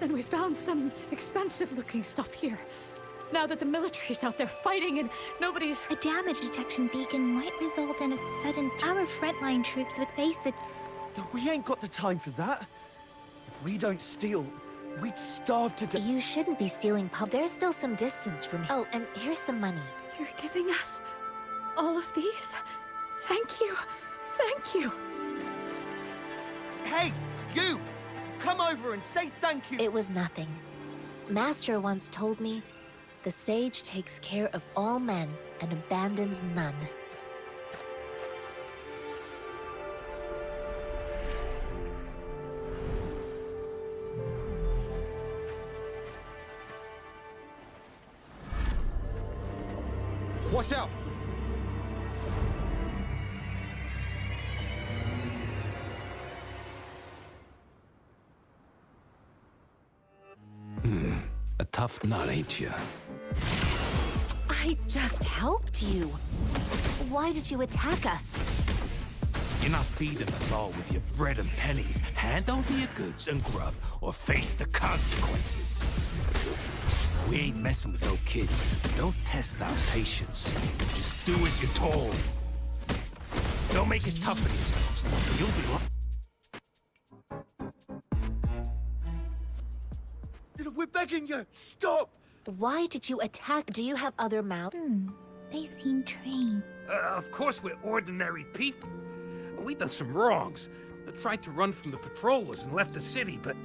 Speaker 17: We found some expensive-looking stuff here. Now that the military's out there fighting and nobody's...
Speaker 6: A damage detection beacon might result in a sudden... Our frontline troops would face it.
Speaker 12: We ain't got the time for that. If we don't steal, we'd starve to death.
Speaker 15: You shouldn't be stealing pub. There's still some distance from here. Oh, and here's some money.
Speaker 17: You're giving us all of these? Thank you. Thank you.
Speaker 12: Hey, you! Come over and say thank you!
Speaker 15: It was nothing. Master once told me, the sage takes care of all men and abandons none.
Speaker 4: Watch out!
Speaker 18: A tough nut, ain't you?
Speaker 15: I just helped you. Why did you attack us?
Speaker 18: You're not feeding us all with your bread and pennies. Hand over your goods and grub, or face the consequences. We ain't messing with no kids. Don't test our patience. Just do as you're told. Don't make it tough on yourselves. You'll be right.
Speaker 12: We're begging you, stop!
Speaker 15: Why did you attack? Do you have other mouths?
Speaker 6: They seem trained.
Speaker 8: Of course we're ordinary people. We done some wrongs. I tried to run from the patrollers and left the city, but...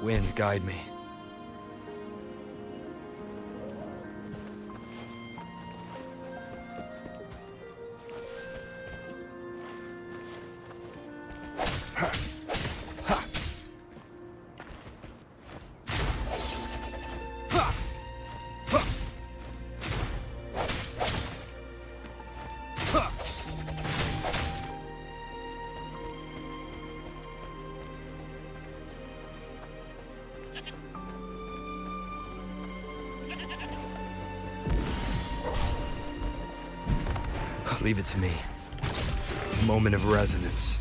Speaker 4: Wind, guide me. Leave it to me. Moment of resonance.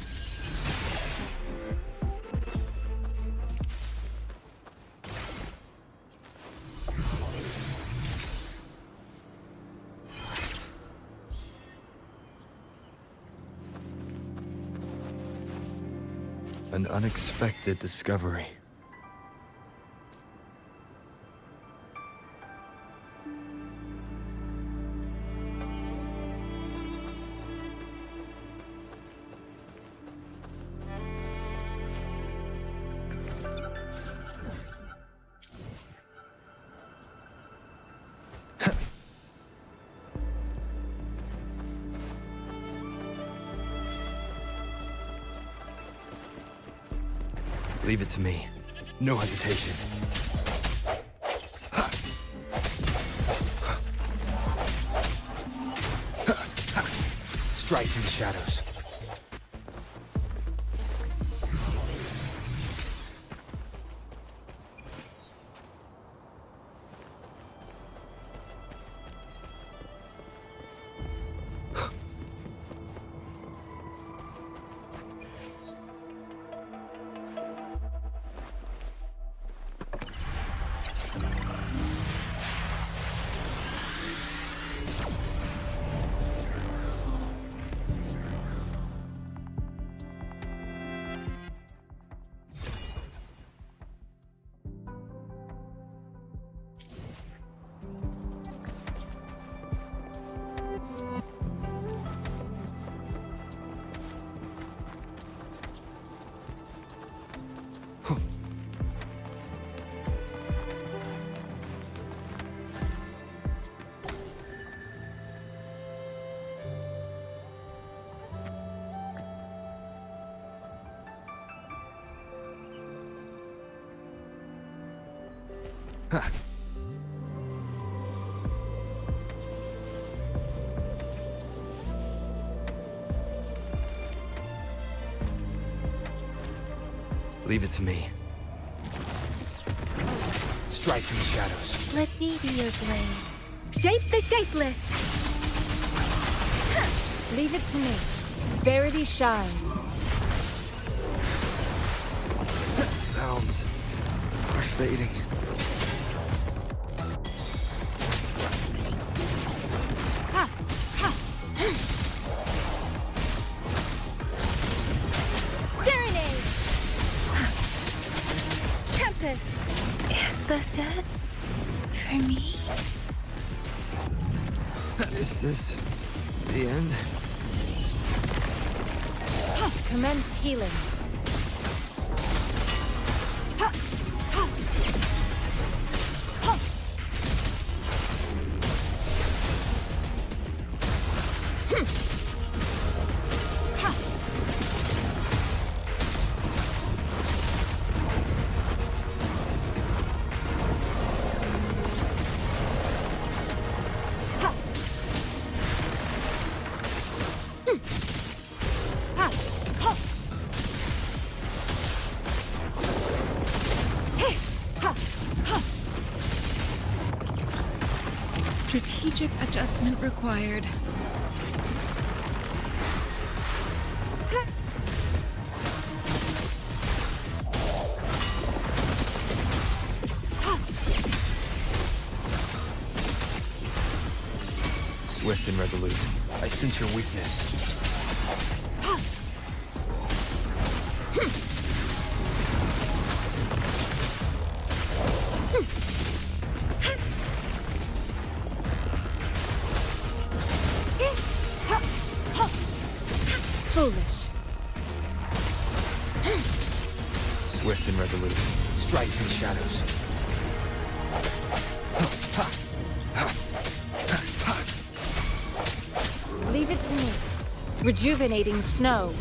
Speaker 4: An unexpected discovery. Leave it to me. No hesitation. Strike from the shadows. Leave it to me. Strike from the shadows.
Speaker 6: Let me be your blade. Shape the shapeless!
Speaker 15: Leave it to me. Verity shines.
Speaker 4: Sounds are fading.
Speaker 6: Serenade! Tempest! Is this it? For me?
Speaker 4: Is this the end?
Speaker 15: Commence healing.
Speaker 2: Strategic adjustment required.
Speaker 4: Swift and resolute. I sense your weakness.
Speaker 15: Foolish.
Speaker 4: Swift and resolute. Strike from the shadows.
Speaker 15: Leave it to me. Rejuvenating snow.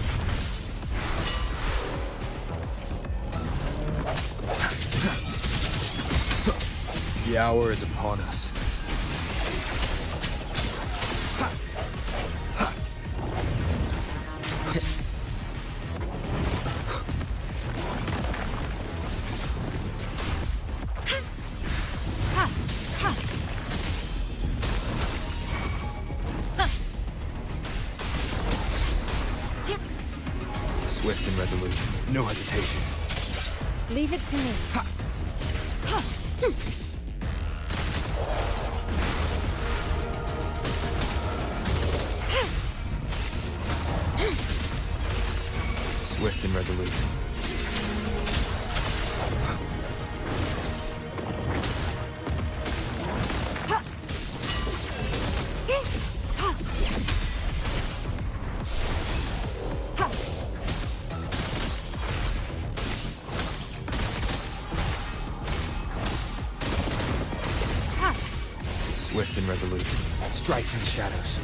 Speaker 4: The hour is upon us. Swift and resolute. No hesitation.
Speaker 15: Leave it to me.
Speaker 4: Swift and resolute. Swift and resolute. Strike from the shadows.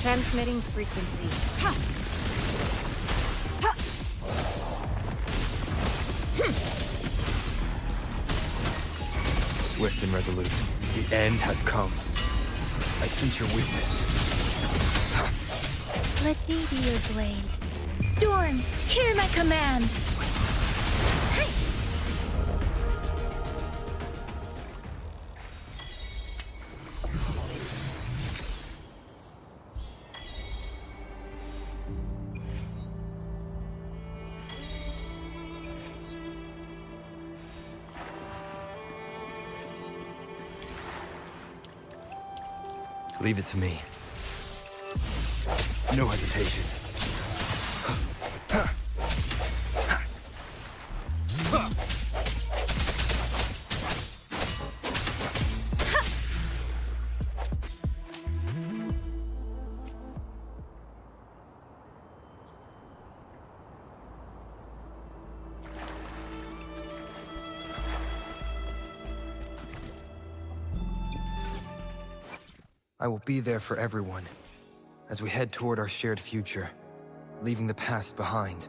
Speaker 15: Transmitting frequency.
Speaker 4: Swift and resolute. The end has come. I I sense your weakness.
Speaker 6: Let me be your blade. Storm, hear my command! Hey!
Speaker 4: Leave it to me. No hesitation. I will be there for everyone, as we head toward our shared future, leaving the past behind.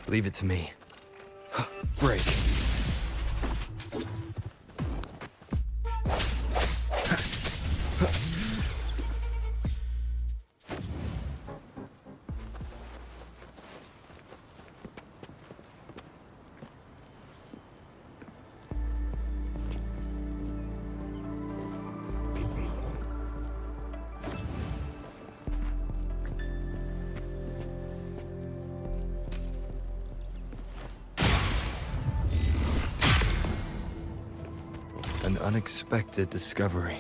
Speaker 4: Leave it to me. Break. An unexpected discovery.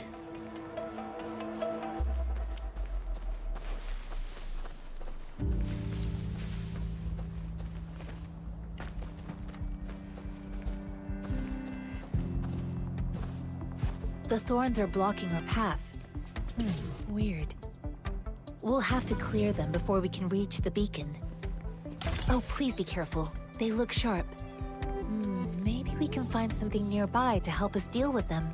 Speaker 15: The thorns are blocking our path. Weird. We'll have to clear them before we can reach the beacon. Oh, please be careful. They look sharp. Maybe we can find something nearby to help us deal with them.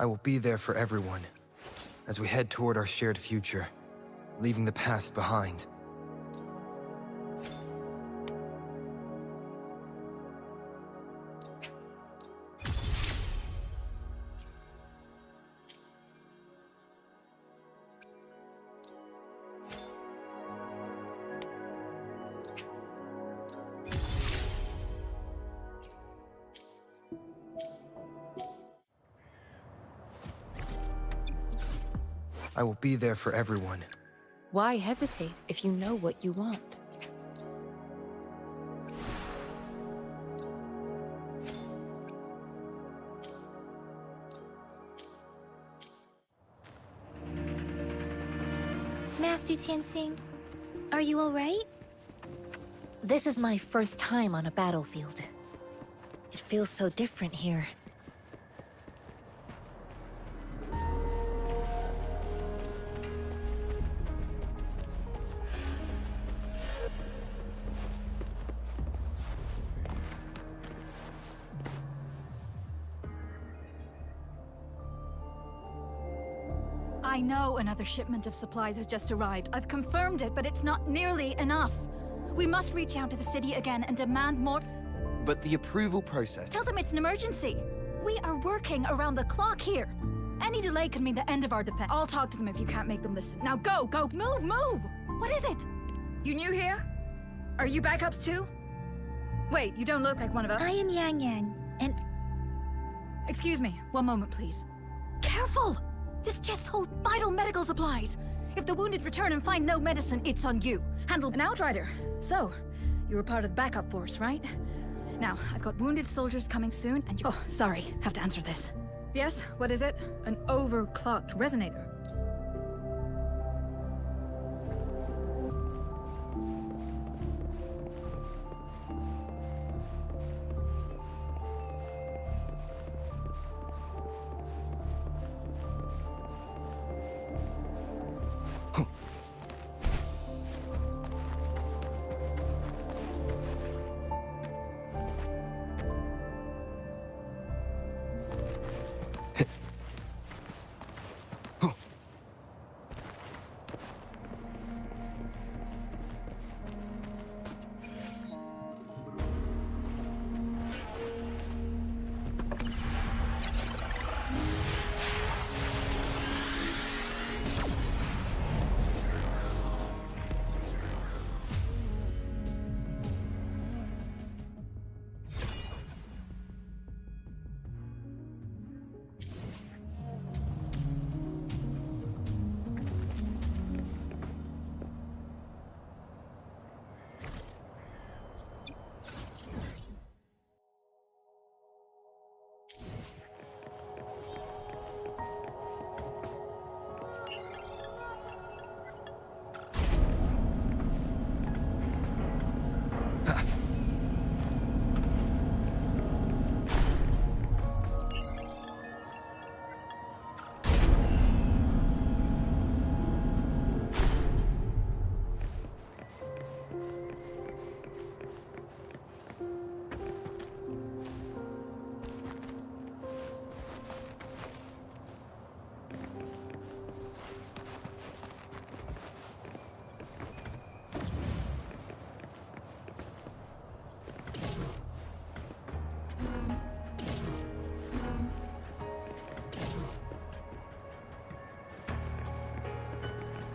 Speaker 4: I will be there for everyone, as we head toward our shared future, leaving the past behind. I will be there for everyone.
Speaker 10: Why hesitate if you know what you want?
Speaker 6: Master Tianxing, are you alright?
Speaker 15: This is my first time on a battlefield. It feels so different here.
Speaker 1: I know another shipment of supplies has just arrived. I've confirmed it, but it's not nearly enough. We must reach out to the city again and demand more.
Speaker 12: But the approval process...
Speaker 1: Tell them it's an emergency. We are working around the clock here. Any delay could mean the end of our defense. I'll talk to them if you can't make them listen. Now go, go, move, move! What is it? You new here? Are you backups too? Wait, you don't look like one of us.
Speaker 6: I am Yang Yang, and...
Speaker 1: Excuse me, one moment please. Careful! This chest holds vital medical supplies. If the wounded return and find no medicine, it's on you. Handle an outrider. So, you were part of the backup force, right? Now, I've got wounded soldiers coming soon, and you... Oh, sorry, have to answer this. Yes, what is it? An overclocked resonator.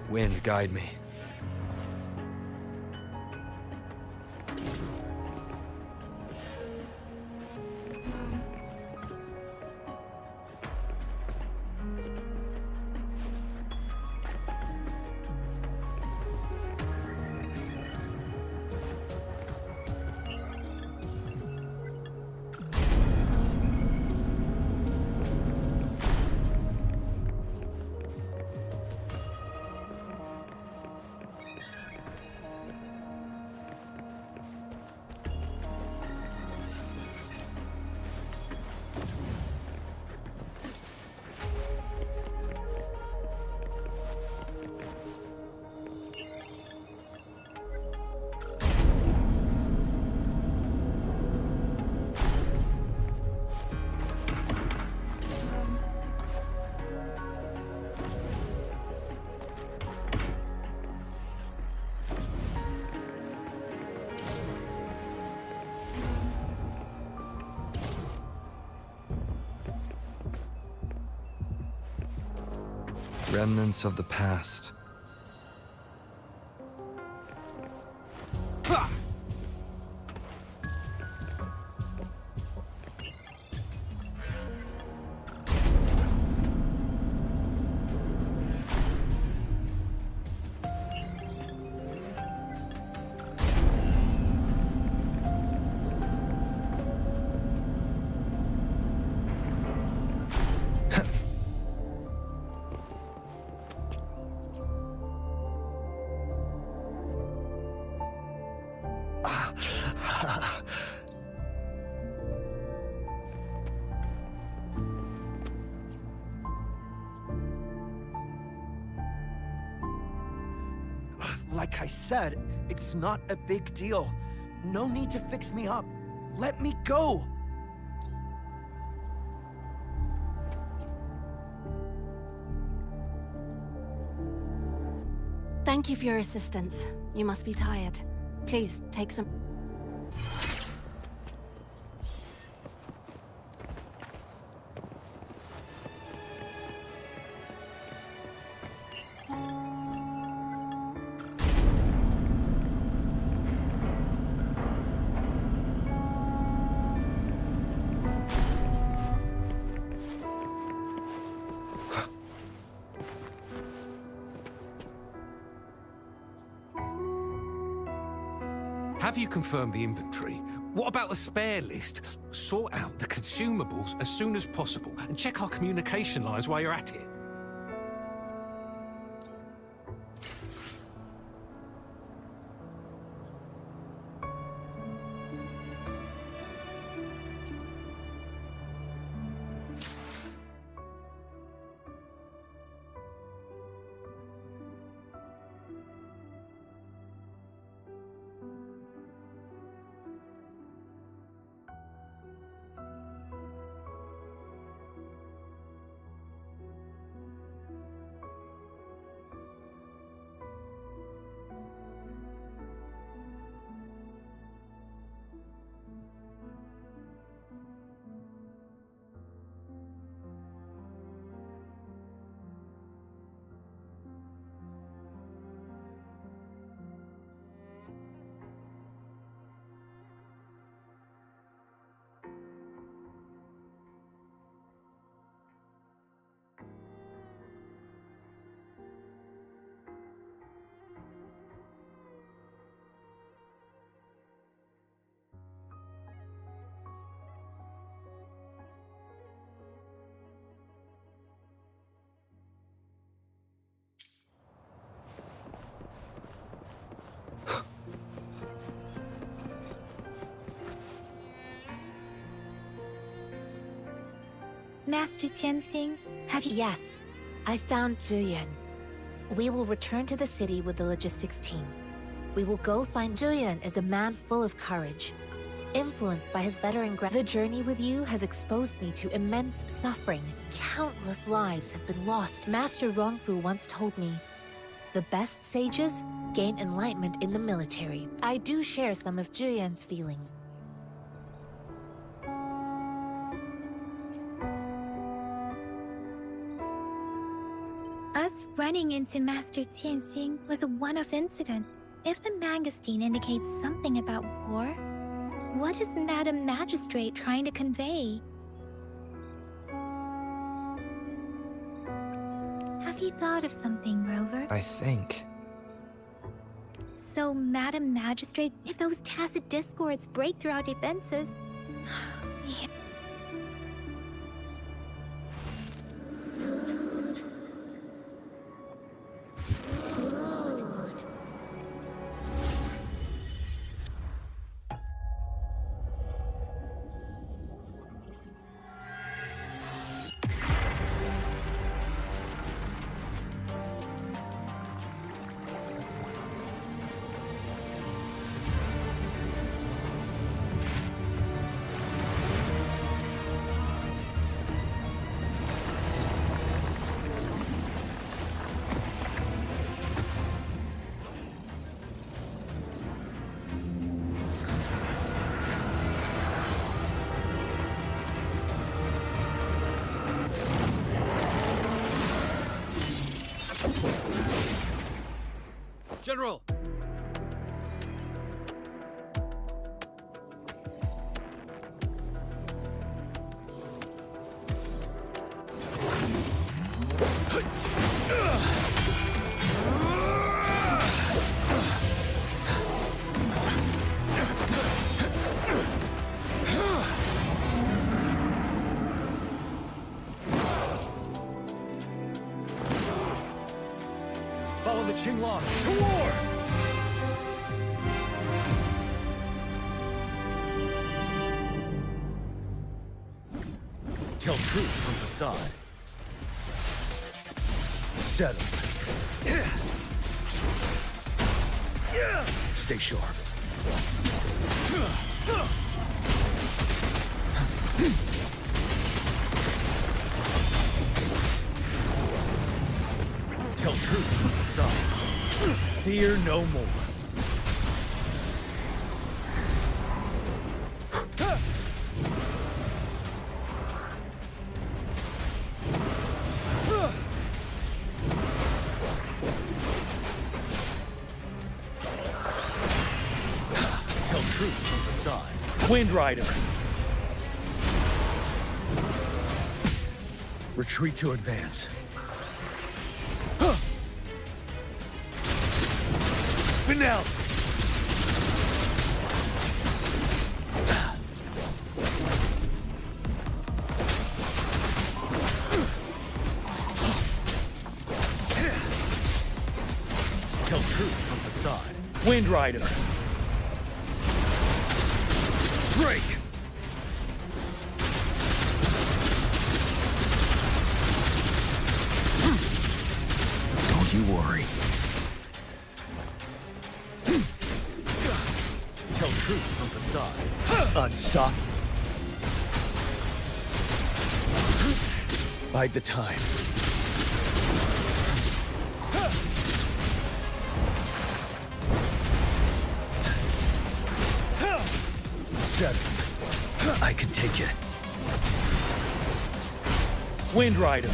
Speaker 4: Wind, guide me. Remnants of the past.
Speaker 19: Like I said, it's not a big deal. No need to fix me up. Let me go!
Speaker 15: Thank you for your assistance. You must be tired. Please, take some...
Speaker 8: Have you confirmed the inventory? What about the spare list? Sort out the consumables as soon as possible and check our communication lines while you're at it.
Speaker 6: Master Tianxing, have you...
Speaker 15: Yes, I found Zhuyan. We will return to the city with the logistics team. We will go find Zhuyan is a man full of courage. Influenced by his veteran the journey with you has exposed me to immense suffering. Countless lives have been lost. Master Rongfu once told me, the best sages gain enlightenment in the military. I do share some of Zhuyan's feelings.
Speaker 6: Us running into Master Tianxing was a one-off incident. If the magazine indicates something about war, what is Madam Magistrate trying to convey? Have you thought of something, Rover?
Speaker 4: I think.
Speaker 6: So, Madam Magistrate, if those tacit discords break through our defenses... yeah.
Speaker 8: General!
Speaker 14: Follow the Qinglong to war!
Speaker 19: Tell truth from facade. Settle. Stay sharp. Tell truth from facade. Fear no more. Tell truth from facade. Wind Rider. Retreat to advance. Finale! Tell truth from facade. Wind Rider. Break! Don't you worry. Tell truth from facade. Unstop. Bide the time. Settle. I can take it. Wind Rider.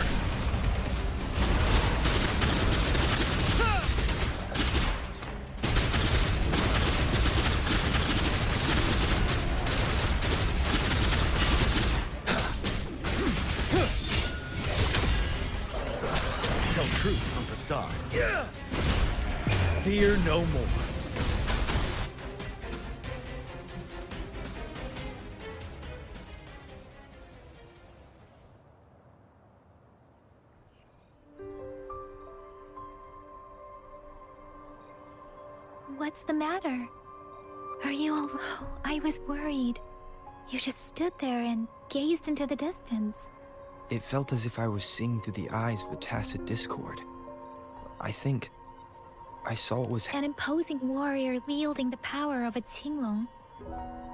Speaker 19: Tell truth from facade. Fear no more.
Speaker 6: What's the matter? Are you all... Oh, I was worried. You just stood there and gazed into the distance.
Speaker 4: It felt as if I was seeing through the eyes of a tacit discord. I think I saw what was
Speaker 6: An imposing warrior wielding the power of a Qinglong.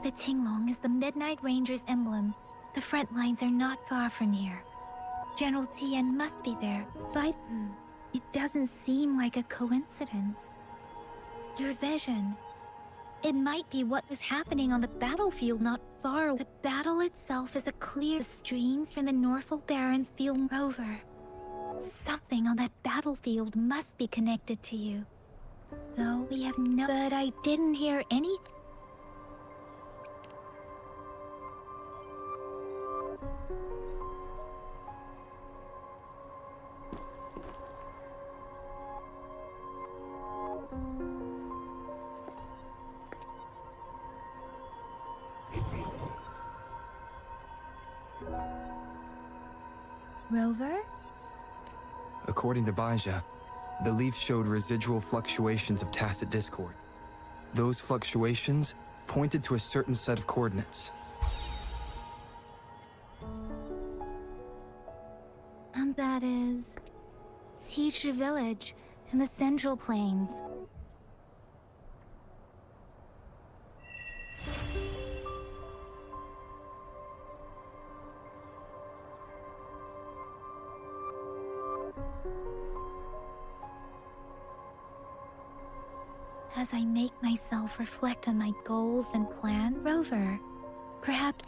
Speaker 6: The Qinglong is the Midnight Ranger's emblem. The front lines are not far from here. General Tian must be there. It doesn't seem like a coincidence. Your vision. It might be what was happening on the battlefield not far away. The battle itself is a clear streams from the Norfolk Barrens Field Rover. Something on that battlefield must be connected to you. Though we have no... But I didn't hear any... Rover?
Speaker 4: According to Baija, the leaf showed residual fluctuations of tacit discord. Those fluctuations pointed to a certain set of coordinates.
Speaker 6: And that is... Teacher Village in the Central Plains. As I make myself reflect on my goals and plans, Rover, perhaps...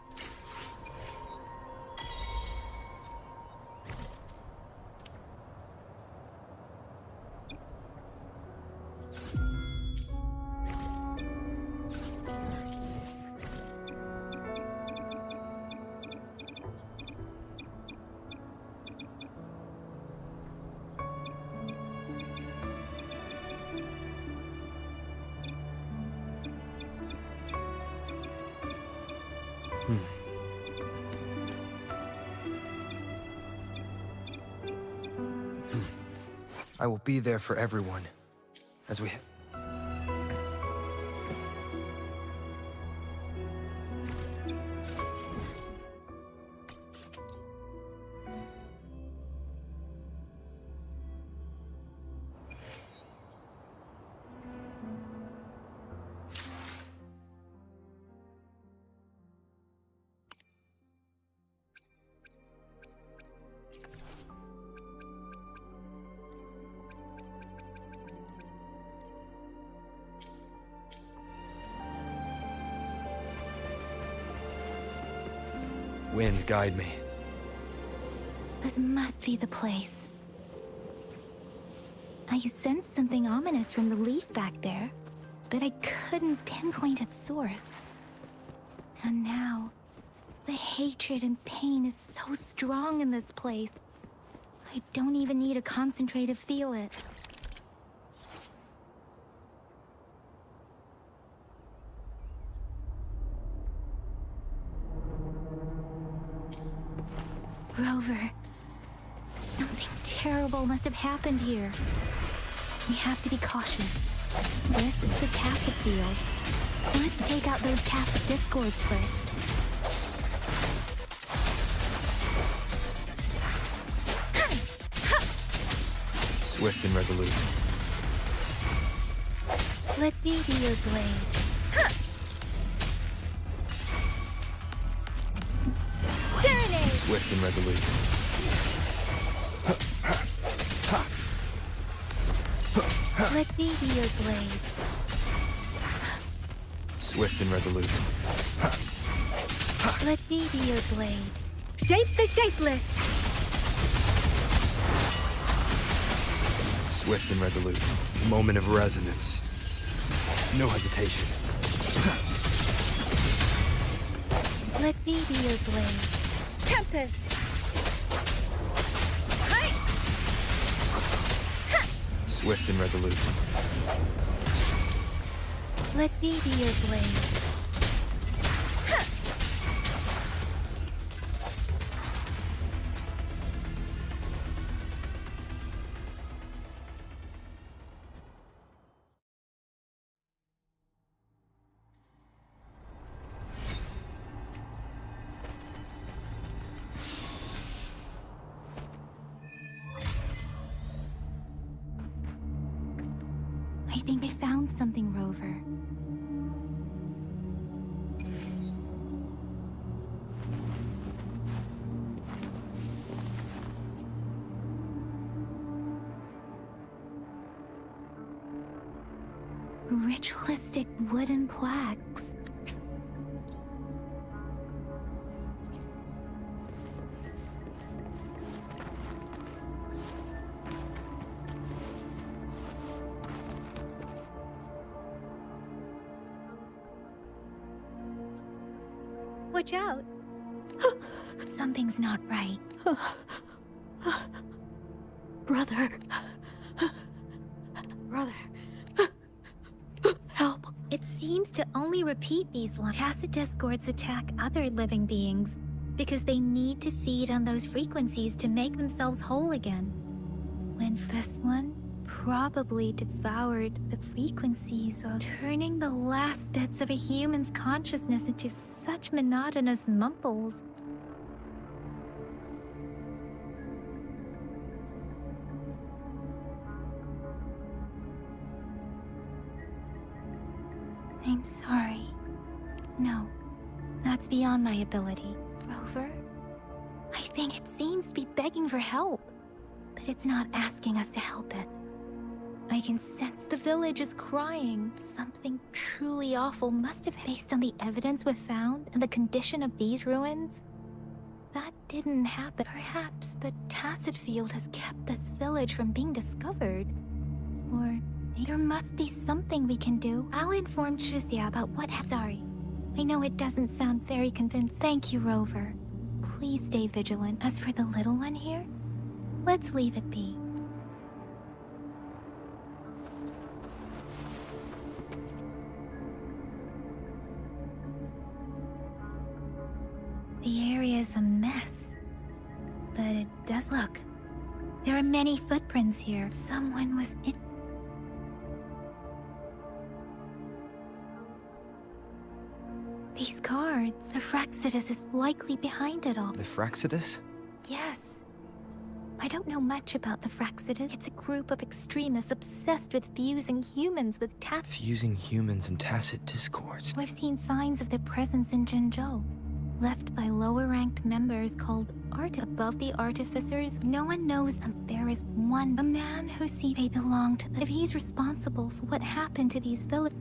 Speaker 4: I will be there for everyone. As we... Wind, guide me.
Speaker 6: This must be the place. I sensed something ominous from the leaf back there, but I couldn't pinpoint its source. And now, the hatred and pain is so strong in this place. I don't even need to concentrate to feel it. Rover, something terrible must have happened here. We have to be cautious. This is the Tacit field. Let's take out those Tacit discords first.
Speaker 4: Swift and resolute.
Speaker 6: Let me be your blade.
Speaker 4: Swift and resolute.
Speaker 6: Let me be your blade.
Speaker 4: Swift and resolute.
Speaker 6: Let me be your blade. Shape the shapeless!
Speaker 4: Swift and resolute. Moment of resonance. No hesitation.
Speaker 6: Let me be your blade. Tempest!
Speaker 4: Swift and resolute.
Speaker 6: Let me be your blade. I think I found something, Rover. Ritualistic wooden plaques. Watch out. Something's not right.
Speaker 17: Brother. Brother. Help.
Speaker 6: It seems to only repeat these lines. Tacit discords attack other living beings because they need to feed on those frequencies to make themselves whole again. When this one probably devoured the frequencies of turning the last bits of a human's consciousness into such monotonous mumbles. I'm sorry. No, that's beyond my ability. Rover, I think it seems to be begging for help, but it's not asking us to help it. I can sense the village is crying. Something truly awful must have, based on the evidence we've found and the condition of these ruins. That didn't happen. Perhaps the Tacit field has kept this village from being discovered. Or there must be something we can do. I'll inform Shuzia about what happened. Sorry. I know it doesn't sound very convincing. Thank you, Rover. Please stay vigilant. As for the little one here, let's leave it be. The area is a mess, but it does look. There are many footprints here. Someone was in. These cards, the Fraxidus is likely behind it all.
Speaker 4: The Fraxidus?
Speaker 6: Yes. I don't know much about the Fraxidus. It's a group of extremists obsessed with fusing humans with tacit.
Speaker 4: Fusing humans and tacit discords.
Speaker 6: We've seen signs of their presence in Jinzhou, left by lower-ranked members called above the artificers. No one knows that there is one, a man who sees they belong to if he's responsible for what happened to these villagers.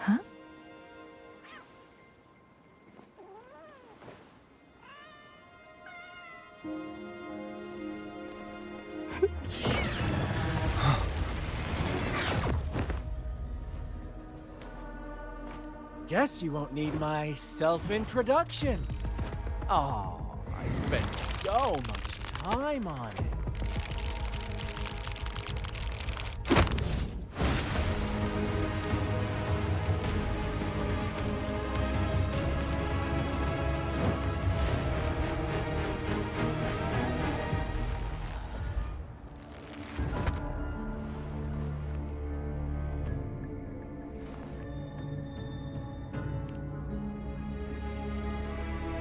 Speaker 6: Huh?
Speaker 19: Guess you won't need my self-introduction. Oh, I spent so much time on it.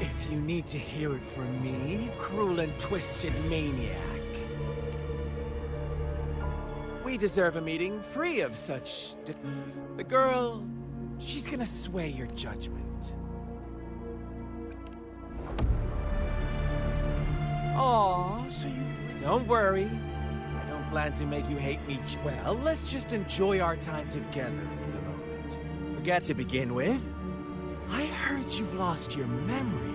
Speaker 19: If you need to hear it from me, cruel and twisted maniac. We deserve a meeting free of such... The girl, she's gonna sway your judgment. Aw, so you... Don't worry. I don't plan to make you hate me. Well, let's just enjoy our time together for the moment. Forget to begin with. I heard you've lost your memories.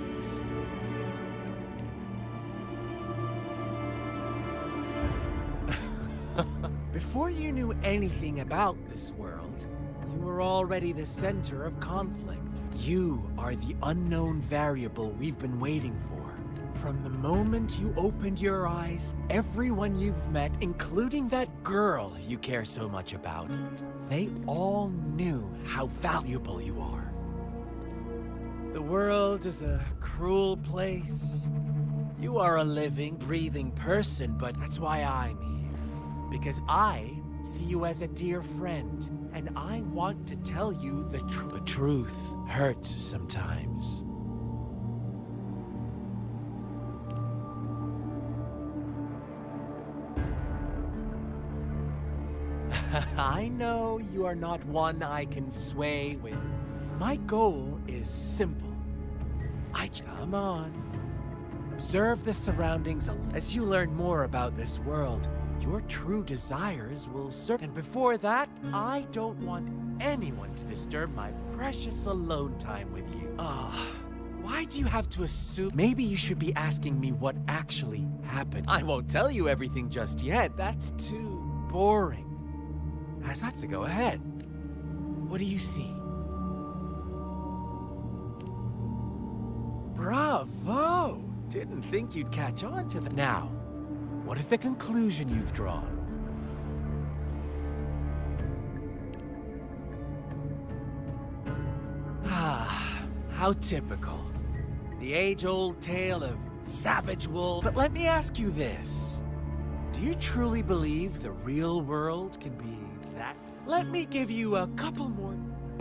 Speaker 19: Before you knew anything about this world, you were already the center of conflict. You are the unknown variable we've been waiting for. From the moment you opened your eyes, everyone you've met, including that girl you care so much about, they all knew how valuable you are. The world is a cruel place. You are a living, breathing person, but that's why I'm here. Because I see you as a dear friend, and I want to tell you the truth. The truth hurts sometimes. I know you are not one I can sway with. My goal is simple. Come on. Observe the surroundings as you learn more about this world. Your true desires will serve. And before that, I don't want anyone to disturb my precious alone time with you. Why do you have to assume? Maybe you should be asking me what actually happened. I won't tell you everything just yet. That's too boring. As I to go ahead. What do you see? Bravo! Didn't think you'd catch on to that. Now, what is the conclusion you've drawn? How typical. The age-old tale of savage wolf. But let me ask you this. Do you truly believe the real world can be that? Let me give you a couple more.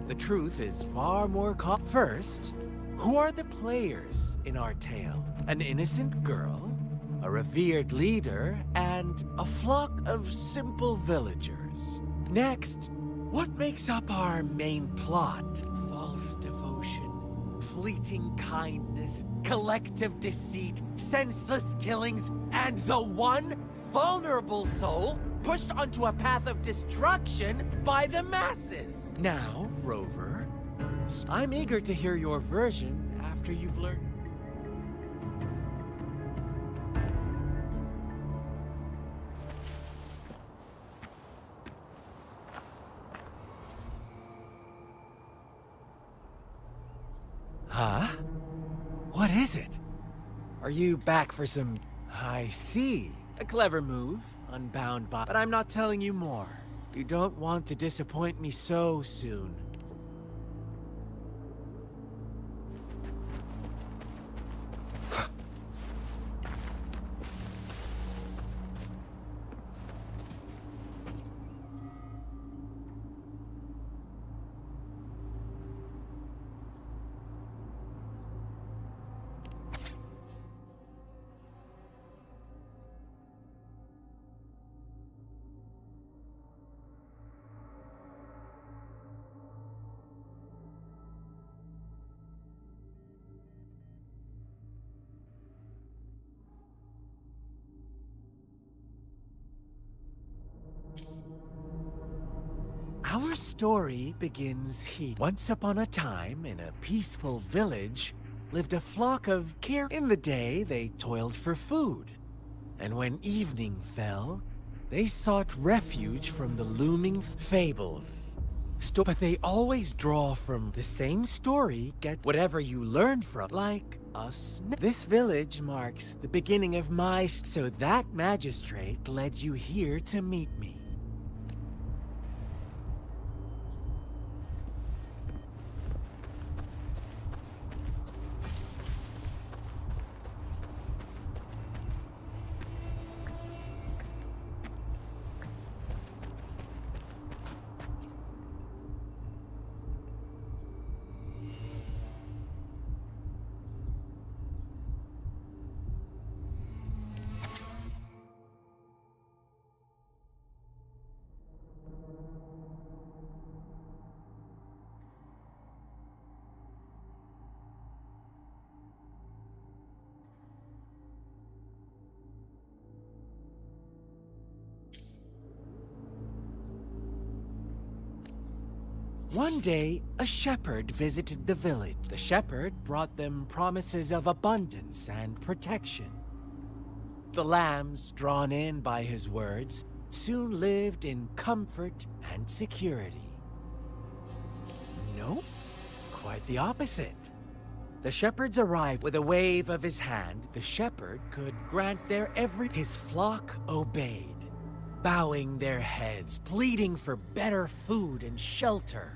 Speaker 19: The truth is far more First, who are the players in our tale? An innocent girl, a revered leader, and a flock of simple villagers. Next, what makes up our main plot? False devotion, fleeting kindness, collective deceit, senseless killings, and the one vulnerable soul pushed onto a path of destruction by the masses. Now, Rover, I'm eager to hear your version after you've learned. Huh? What is it? Are you back for some... I see. A clever move, unbound by... But I'm not telling you more. You don't want to disappoint me so soon. Our story begins here. Once upon a time, in a peaceful village, lived a flock of care. In the day, they toiled for food. And when evening fell, they sought refuge from the looming fables. But they always draw from the same story, get whatever you learn from, like us. This village marks the beginning of my... So that magistrate led you here to meet me. One day, a shepherd visited the village. The shepherd brought them promises of abundance and protection. The lambs, drawn in by his words, soon lived in comfort and security. No, quite the opposite. The shepherds arrived with a wave of his hand. The shepherd could grant their every... His flock obeyed, bowing their heads, pleading for better food and shelter.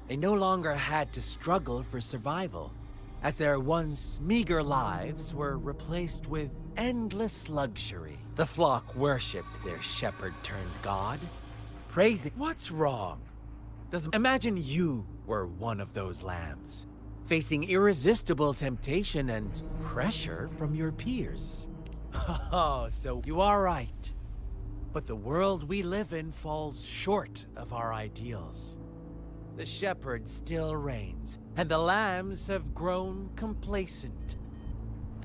Speaker 19: They no longer had to struggle for survival, as their once meager lives were replaced with endless luxury. The flock worshipped their shepherd-turned-god, praising... What's wrong? Imagine you were one of those lambs, facing irresistible temptation and pressure from your peers. Oh, so you are right. But the world we live in falls short of our ideals. The shepherd still reigns, and the lambs have grown complacent.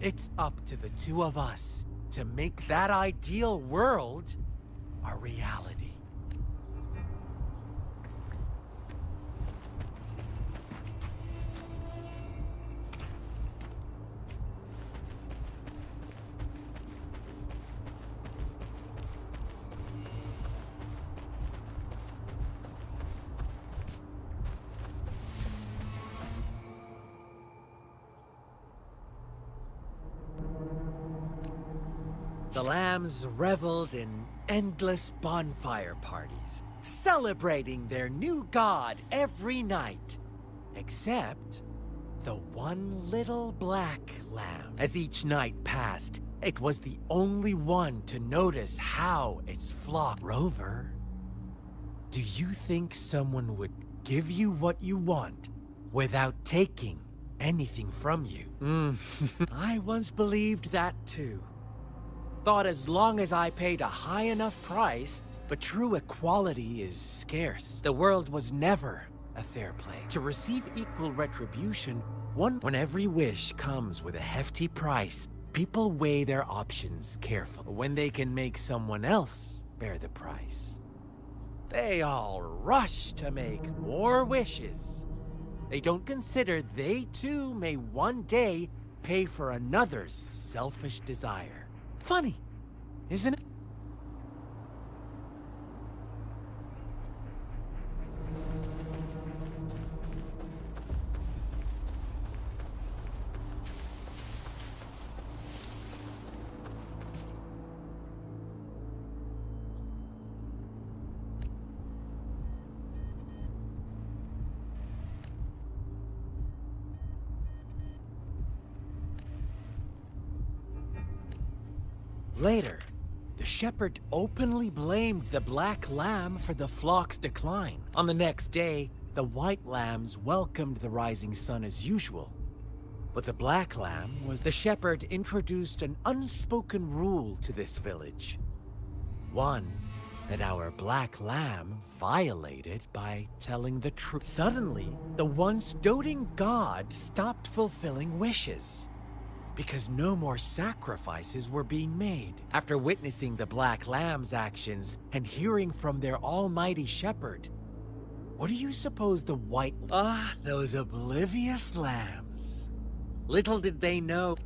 Speaker 19: It's up to the two of us to make that ideal world a reality. The lambs reveled in endless bonfire parties, celebrating their new god every night. Except the one little black lamb. As each night passed, it was the only one to notice how its flock... Rover, do you think someone would give you what you want without taking anything from you? I once believed that too. Thought as long as I paid a high enough price, but true equality is scarce. The world was never a fair play. To receive equal retribution, when every wish comes with a hefty price, people weigh their options carefully. When they can make someone else bear the price, they all rush to make more wishes. They don't consider they too may one day pay for another's selfish desire. Funny, isn't it? Later, the shepherd openly blamed the black lamb for the flock's decline. On the next day, the white lambs welcomed the rising sun as usual. But the black lamb was the shepherd introduced an unspoken rule to this village. One that our black lamb violated by telling the truth. Suddenly, the once doting god stopped fulfilling wishes because no more sacrifices were being made. After witnessing the black lamb's actions and hearing from their almighty shepherd, what do you suppose the white... those oblivious lambs. Little did they know...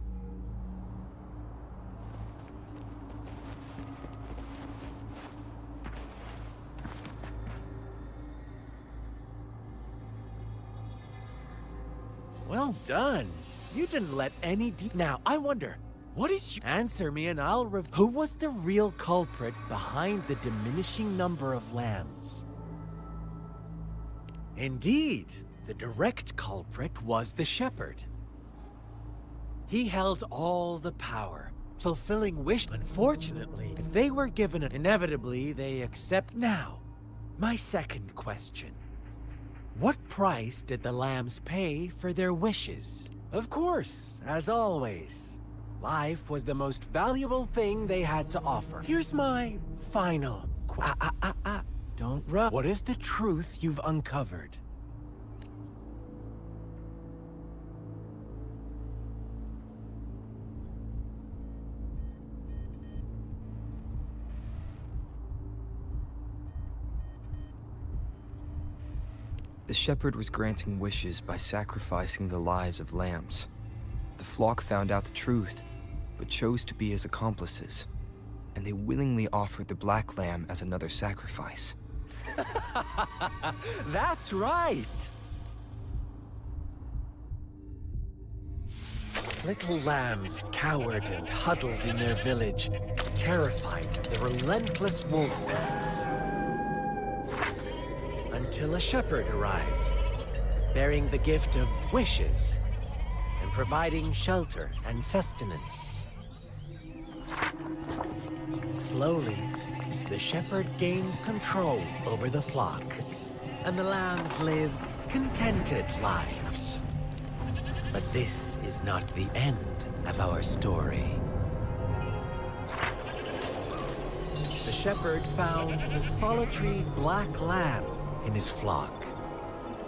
Speaker 19: Well done. You didn't let any Now, I wonder, what is your... Answer me and I'll Who was the real culprit behind the diminishing number of lambs? Indeed, the direct culprit was the shepherd. He held all the power, fulfilling wish. Unfortunately, if they were given it, inevitably they accept. Now, my second question. What price did the lambs pay for their wishes? Of course, as always, life was the most valuable thing they had to offer. Here's my final Don't run. What is the truth you've uncovered?
Speaker 4: The shepherd was granting wishes by sacrificing the lives of lambs. The flock found out the truth, but chose to be his accomplices, and they willingly offered the black lamb as another sacrifice.
Speaker 19: That's right! Little lambs cowered and huddled in their village, terrified of the relentless wolf packs. Until a shepherd arrived, bearing the gift of wishes and providing shelter and sustenance. Slowly, the shepherd gained control over the flock, and the lambs lived contented lives. But this is not the end of our story. The shepherd found the solitary black lamb in his flock,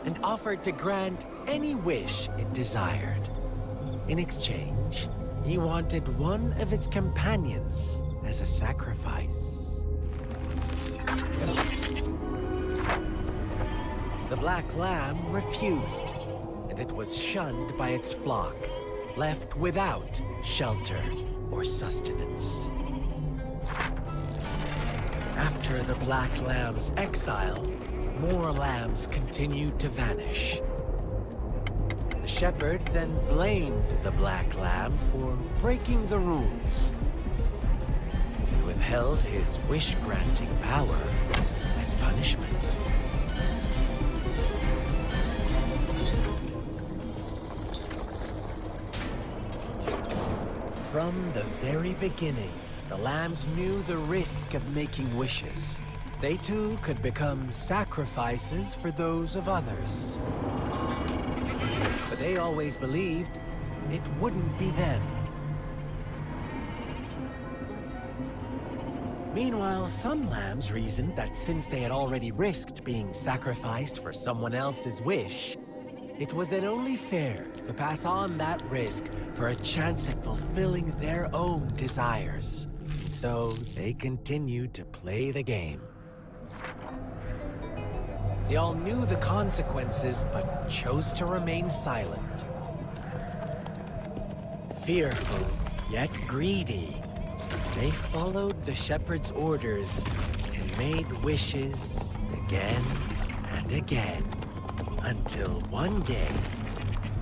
Speaker 19: and offered to grant any wish it desired. In exchange, he wanted one of its companions as a sacrifice. The black lamb refused, and it was shunned by its flock, left without shelter or sustenance. After the black lamb's exile, more lambs continued to vanish. The shepherd then blamed the black lamb for breaking the rules and withheld his wish-granting power as punishment. From the very beginning, the lambs knew the risk of making wishes. They too could become sacrifices for those of others. But they always believed it wouldn't be them. Meanwhile, some lambs reasoned that since they had already risked being sacrificed for someone else's wish, it was then only fair to pass on that risk for a chance at fulfilling their own desires. So they continued to play the game. They all knew the consequences, but chose to remain silent. Fearful, yet greedy, they followed the shepherd's orders and made wishes again and again, until one day,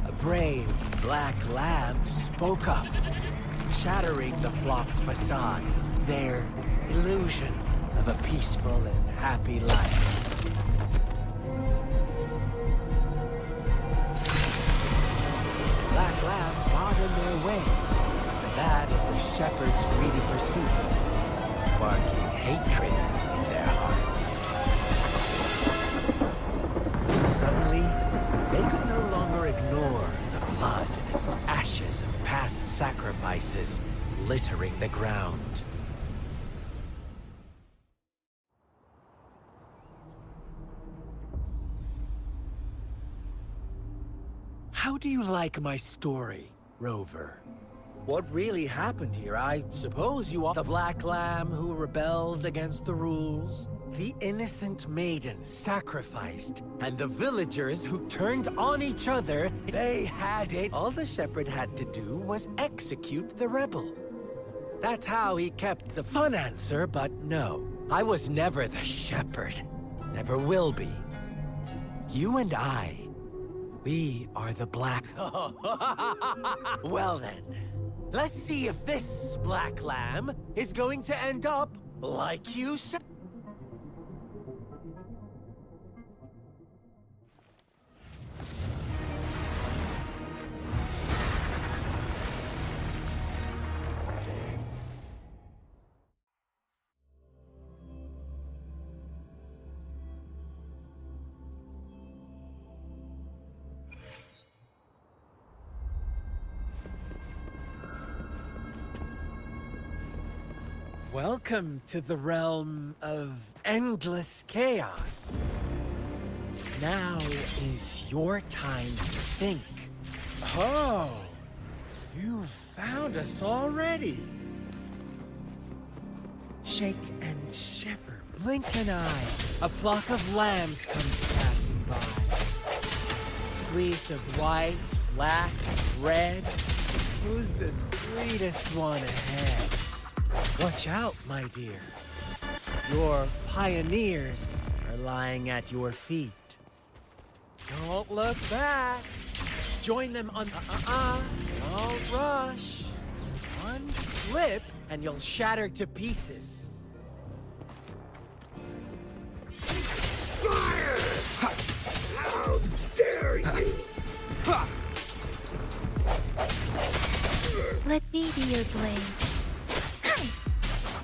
Speaker 19: a brave black lamb spoke up, shattering the flock's facade, their illusion of a peaceful and happy life. Black lamb got in their way, and that of the shepherd's greedy pursuit, sparking hatred in their hearts. Suddenly, they could no longer ignore the blood and ashes of past sacrifices littering the ground. How do you like my story, Rover? What really happened here? I suppose you are the Black Lamb who rebelled against the rules, the innocent maiden sacrificed, and the villagers who turned on each other. They had it. All the shepherd had to do was execute the rebel. That's how he kept the fun answer, but no. I was never the shepherd. Never will be. You and I, we are the Black... Well then, let's see if this Black Lamb is going to end up like you said. Welcome to the realm of endless chaos. Now is your time to think. Oh, you found us already. Shake and shiver, blink an eye. A flock of lambs comes passing by. Fleece of white, black, red. Who's the sweetest one ahead? Watch out, my dear. Your pioneers are lying at your feet. Don't look back. Join them on... Don't rush. One slip, and you'll shatter to pieces.
Speaker 18: How dare you!
Speaker 6: Let me be your blade.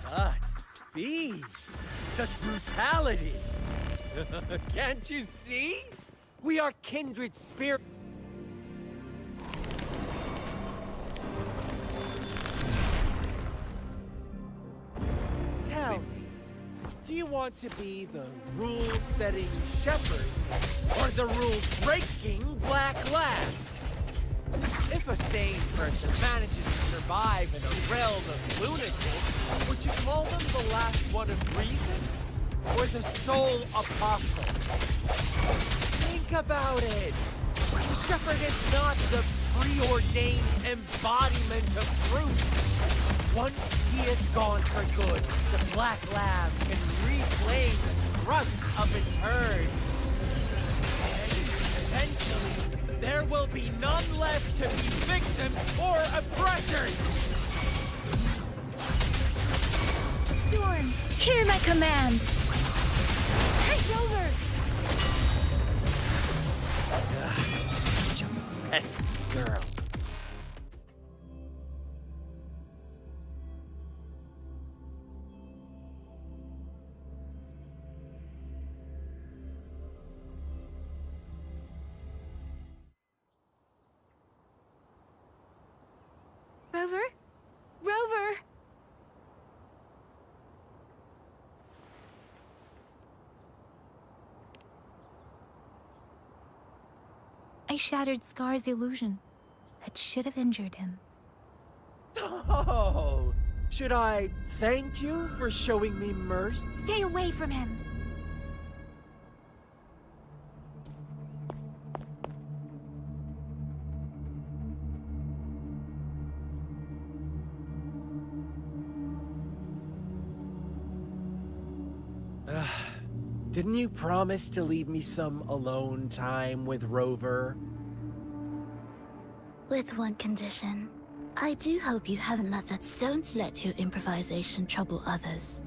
Speaker 19: Such speed! Such brutality! Can't you see? We are kindred spirit. Tell me, do you want to be the rule-setting shepherd or the rule-breaking Black Lamb? If a sane person manages to survive in a realm of lunatics, would you call them the last one of reason? Or the sole apostle? Think about it! The shepherd is not the preordained embodiment of truth. Once he is gone for good, the Black Lamb can reclaim the trust of its herd. And eventually, there will be none left to be victims or oppressors!
Speaker 6: Dorn, hear my command! Hey, Rover!
Speaker 19: Such a pesky girl.
Speaker 6: Rover? Rover! I shattered Scar's illusion. That should have injured him.
Speaker 19: Oh! Should I thank you for showing me mercy?
Speaker 6: Stay away from him!
Speaker 19: Didn't you promise to leave me some alone time with Rover?
Speaker 15: With one condition. I do hope you haven't let that don't let your improvisation trouble others.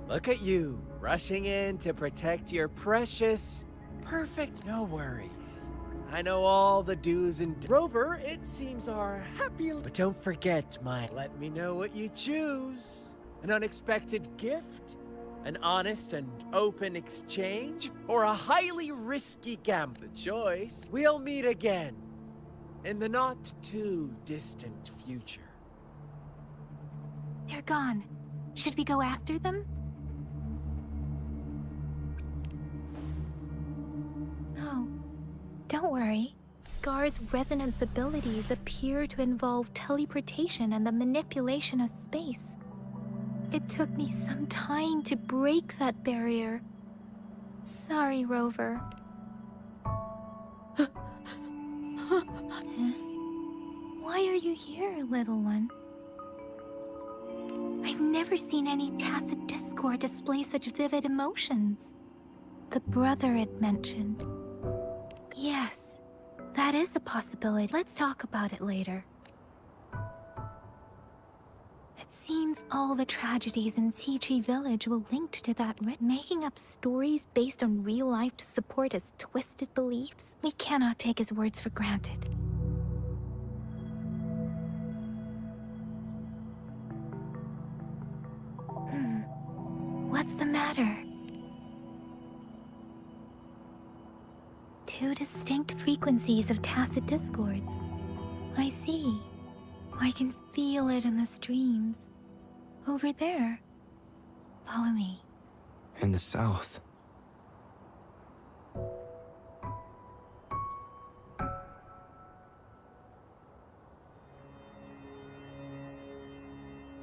Speaker 19: Look at you, rushing in to protect your precious, perfect no worries. I know all the do's and Rover, it seems our happy... But don't forget, let me know what you choose. An unexpected gift? An honest and open exchange? Or a highly risky gamble? The choice. We'll meet again. In the not-too-distant future.
Speaker 6: They're gone. Should we go after them? No. Don't worry. Scar's resonance abilities appear to involve teleportation and the manipulation of space. It took me some time to break that barrier. Sorry, Rover. Huh? Why are you here, little one? I've never seen any tacit discord display such vivid emotions. The brother it mentioned. Yes, that is a possibility. Let's talk about it later. It seems all the tragedies in Tea Tree Village were linked to that making up stories based on real life to support his twisted beliefs. We cannot take his words for granted. What's the matter? Two distinct frequencies of tacit discords. I see. I can feel it in the streams. Over there. Follow me.
Speaker 4: In the south.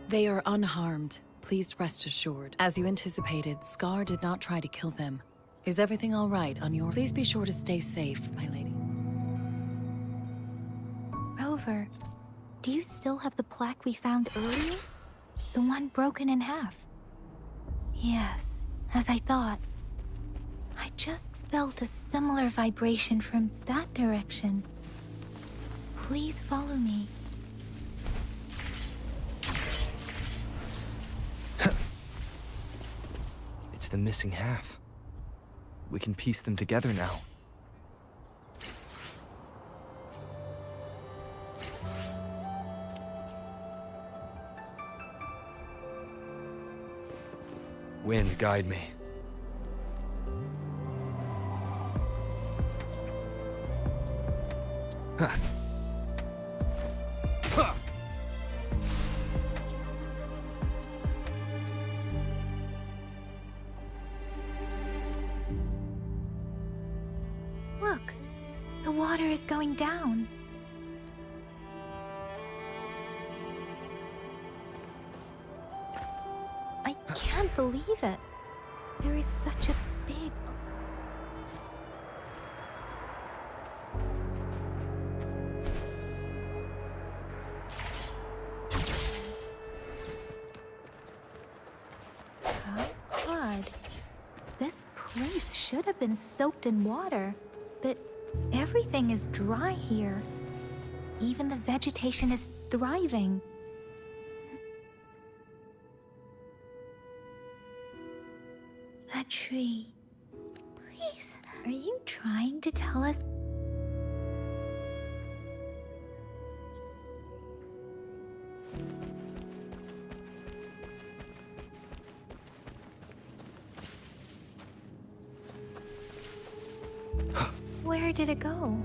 Speaker 3: They are unharmed. Please rest assured. As you anticipated, Scar did not try to kill them. Is everything all right on your... Please be sure to stay safe, my lady.
Speaker 6: Rover, do you still have the plaque we found earlier? The one broken in half? Yes, as I thought. I just felt a similar vibration from that direction. Please follow me.
Speaker 4: It's the missing half. We can piece them together now. Wind, guide me. Huh. Huh.
Speaker 6: Look, the water is going down. I can't believe it. There is such a big... How odd. This place should have been soaked in water, but everything is dry here. Even the vegetation is thriving. That tree. Please. Are you trying to tell us? Where did it go?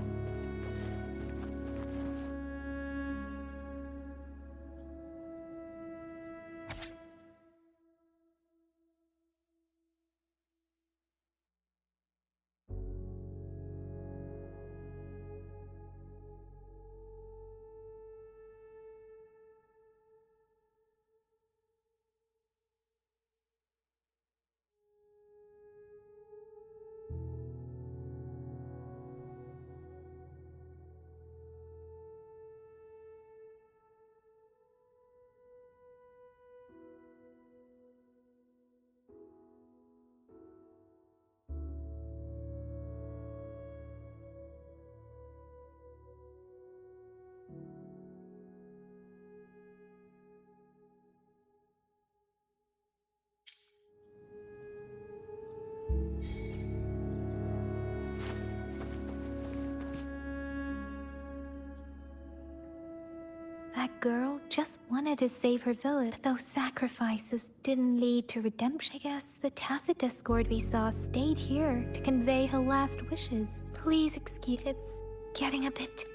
Speaker 6: girl just wanted to save her village. Those sacrifices didn't lead to redemption. I guess the tacit discord we saw stayed here to convey her last wishes. Please excuse it's getting a bit...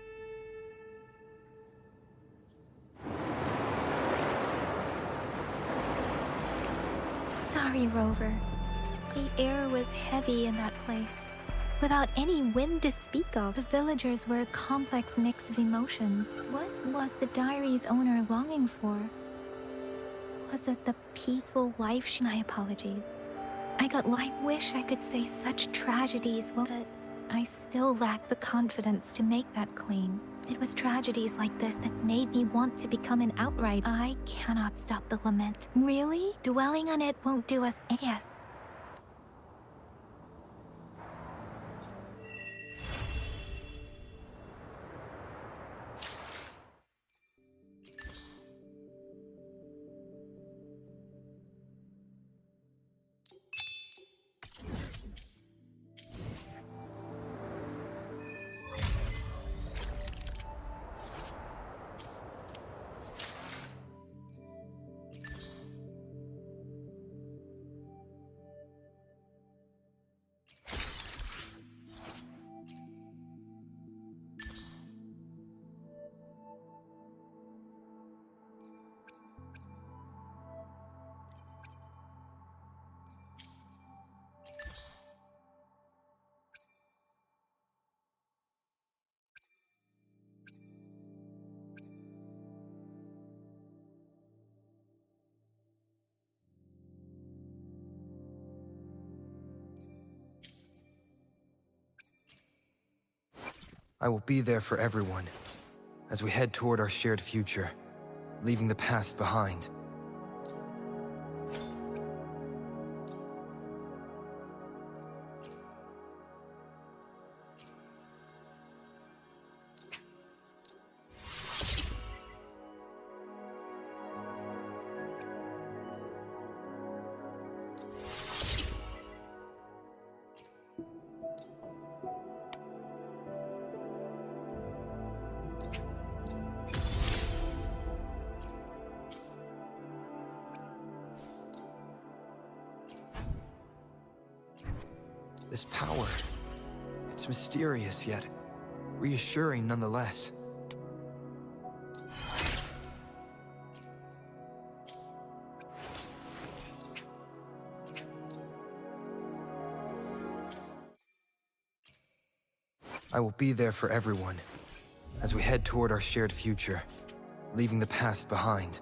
Speaker 6: Sorry, Rover. The air was heavy in that place. Without any wind to speak of, the villagers were a complex mix of emotions. What was the diary's owner longing for? Was it the peaceful life? My apologies. I wish I could say such tragedies, but I still lack the confidence to make that claim. It was tragedies like this that made me want to become an outright. I cannot stop the lament. Really? Dwelling on it won't do us. Yes.
Speaker 4: I will be there for everyone, as we head toward our shared future, leaving the past behind. This power, it's mysterious yet reassuring nonetheless. I will be there for everyone, as we head toward our shared future, leaving the past behind.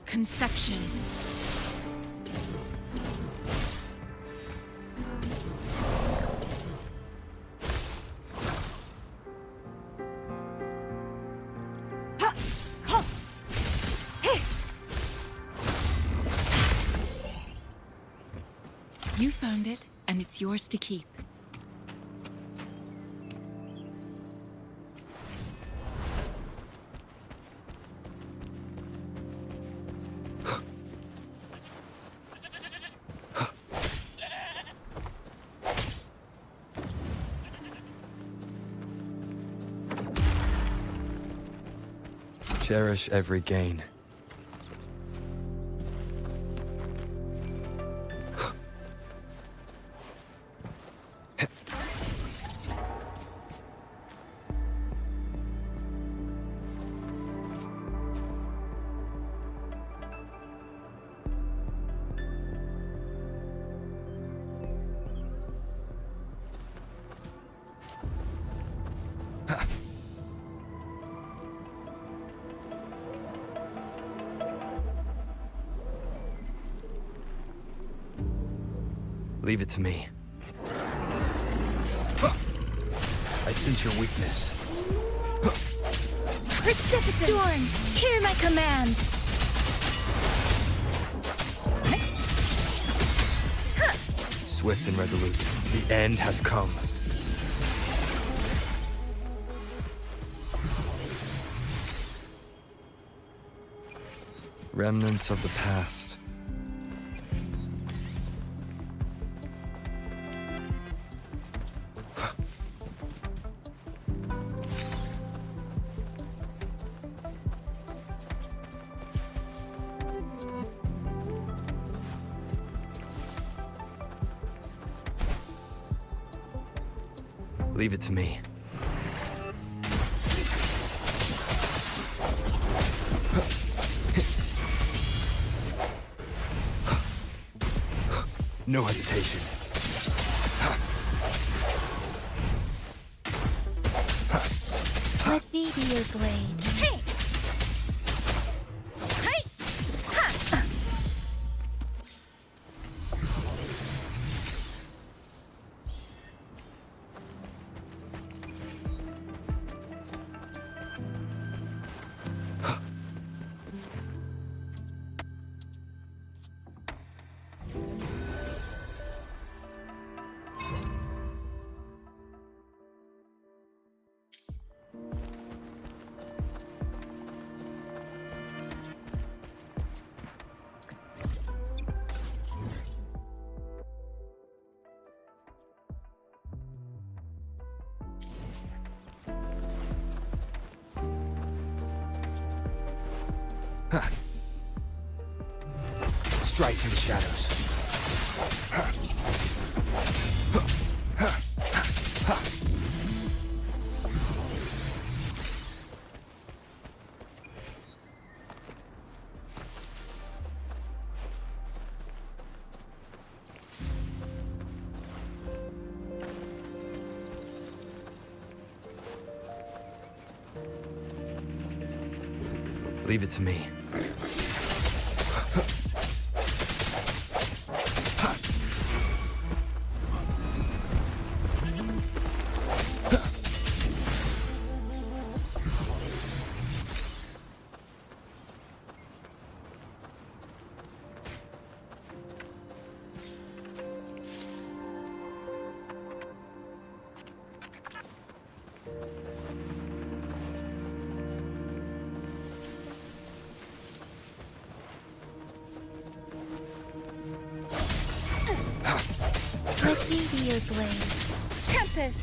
Speaker 10: Conception. You found it, and it's yours to keep.
Speaker 4: Cherish every gain. Leave it to me. I sense your weakness.
Speaker 6: Precipitant! Storm, hear my command!
Speaker 4: Swift and resolute. The end has come. Remnants of the past. Leave it to me. No hesitation.
Speaker 6: Let me be your blade. Hey! Hey! Ha!
Speaker 4: Strike through the shadows. Leave it to me.
Speaker 6: Let me be your blade. Tempest!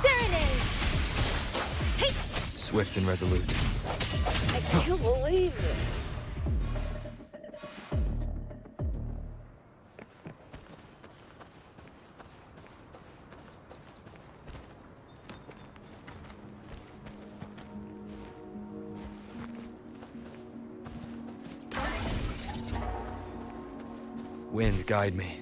Speaker 6: Serenade! Hey!
Speaker 4: Swift and resolute.
Speaker 16: I can't believe it.
Speaker 4: Wind, guide me.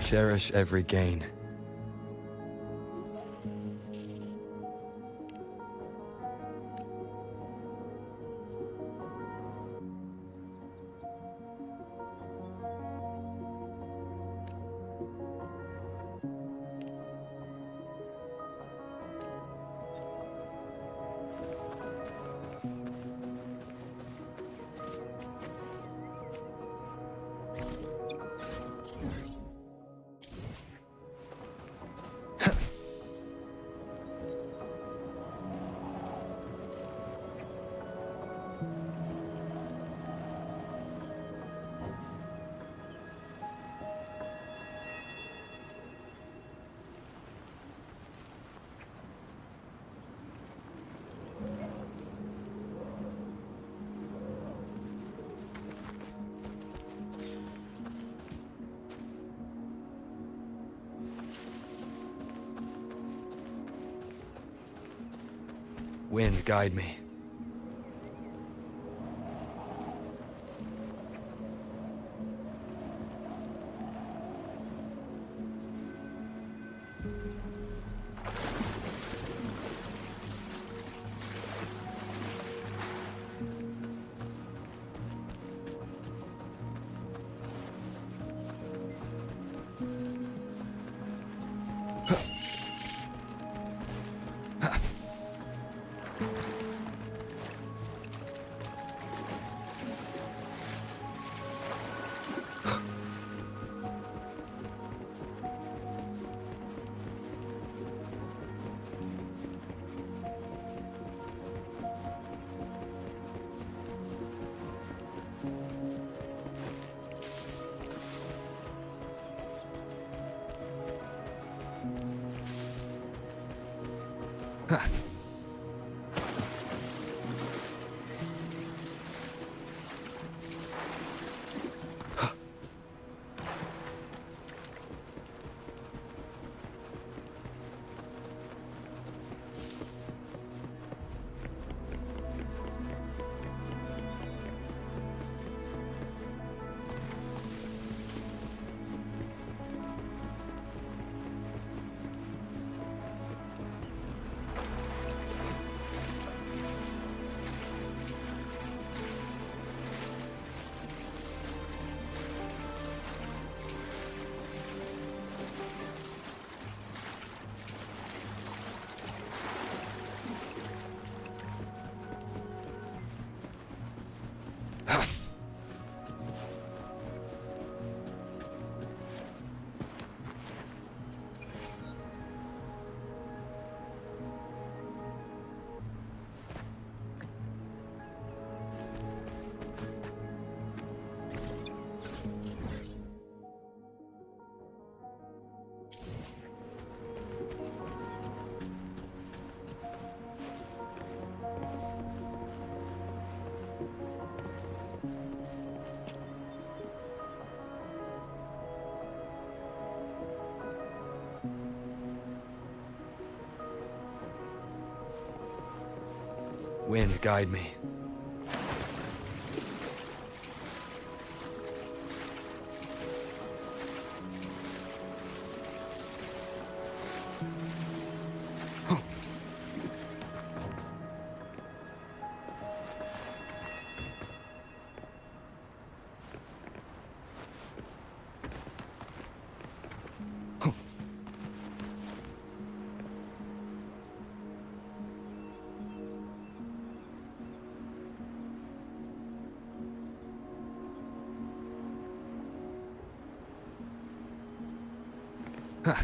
Speaker 4: Cherish every gain. Wind, guide me. Wind, guide me. Huh.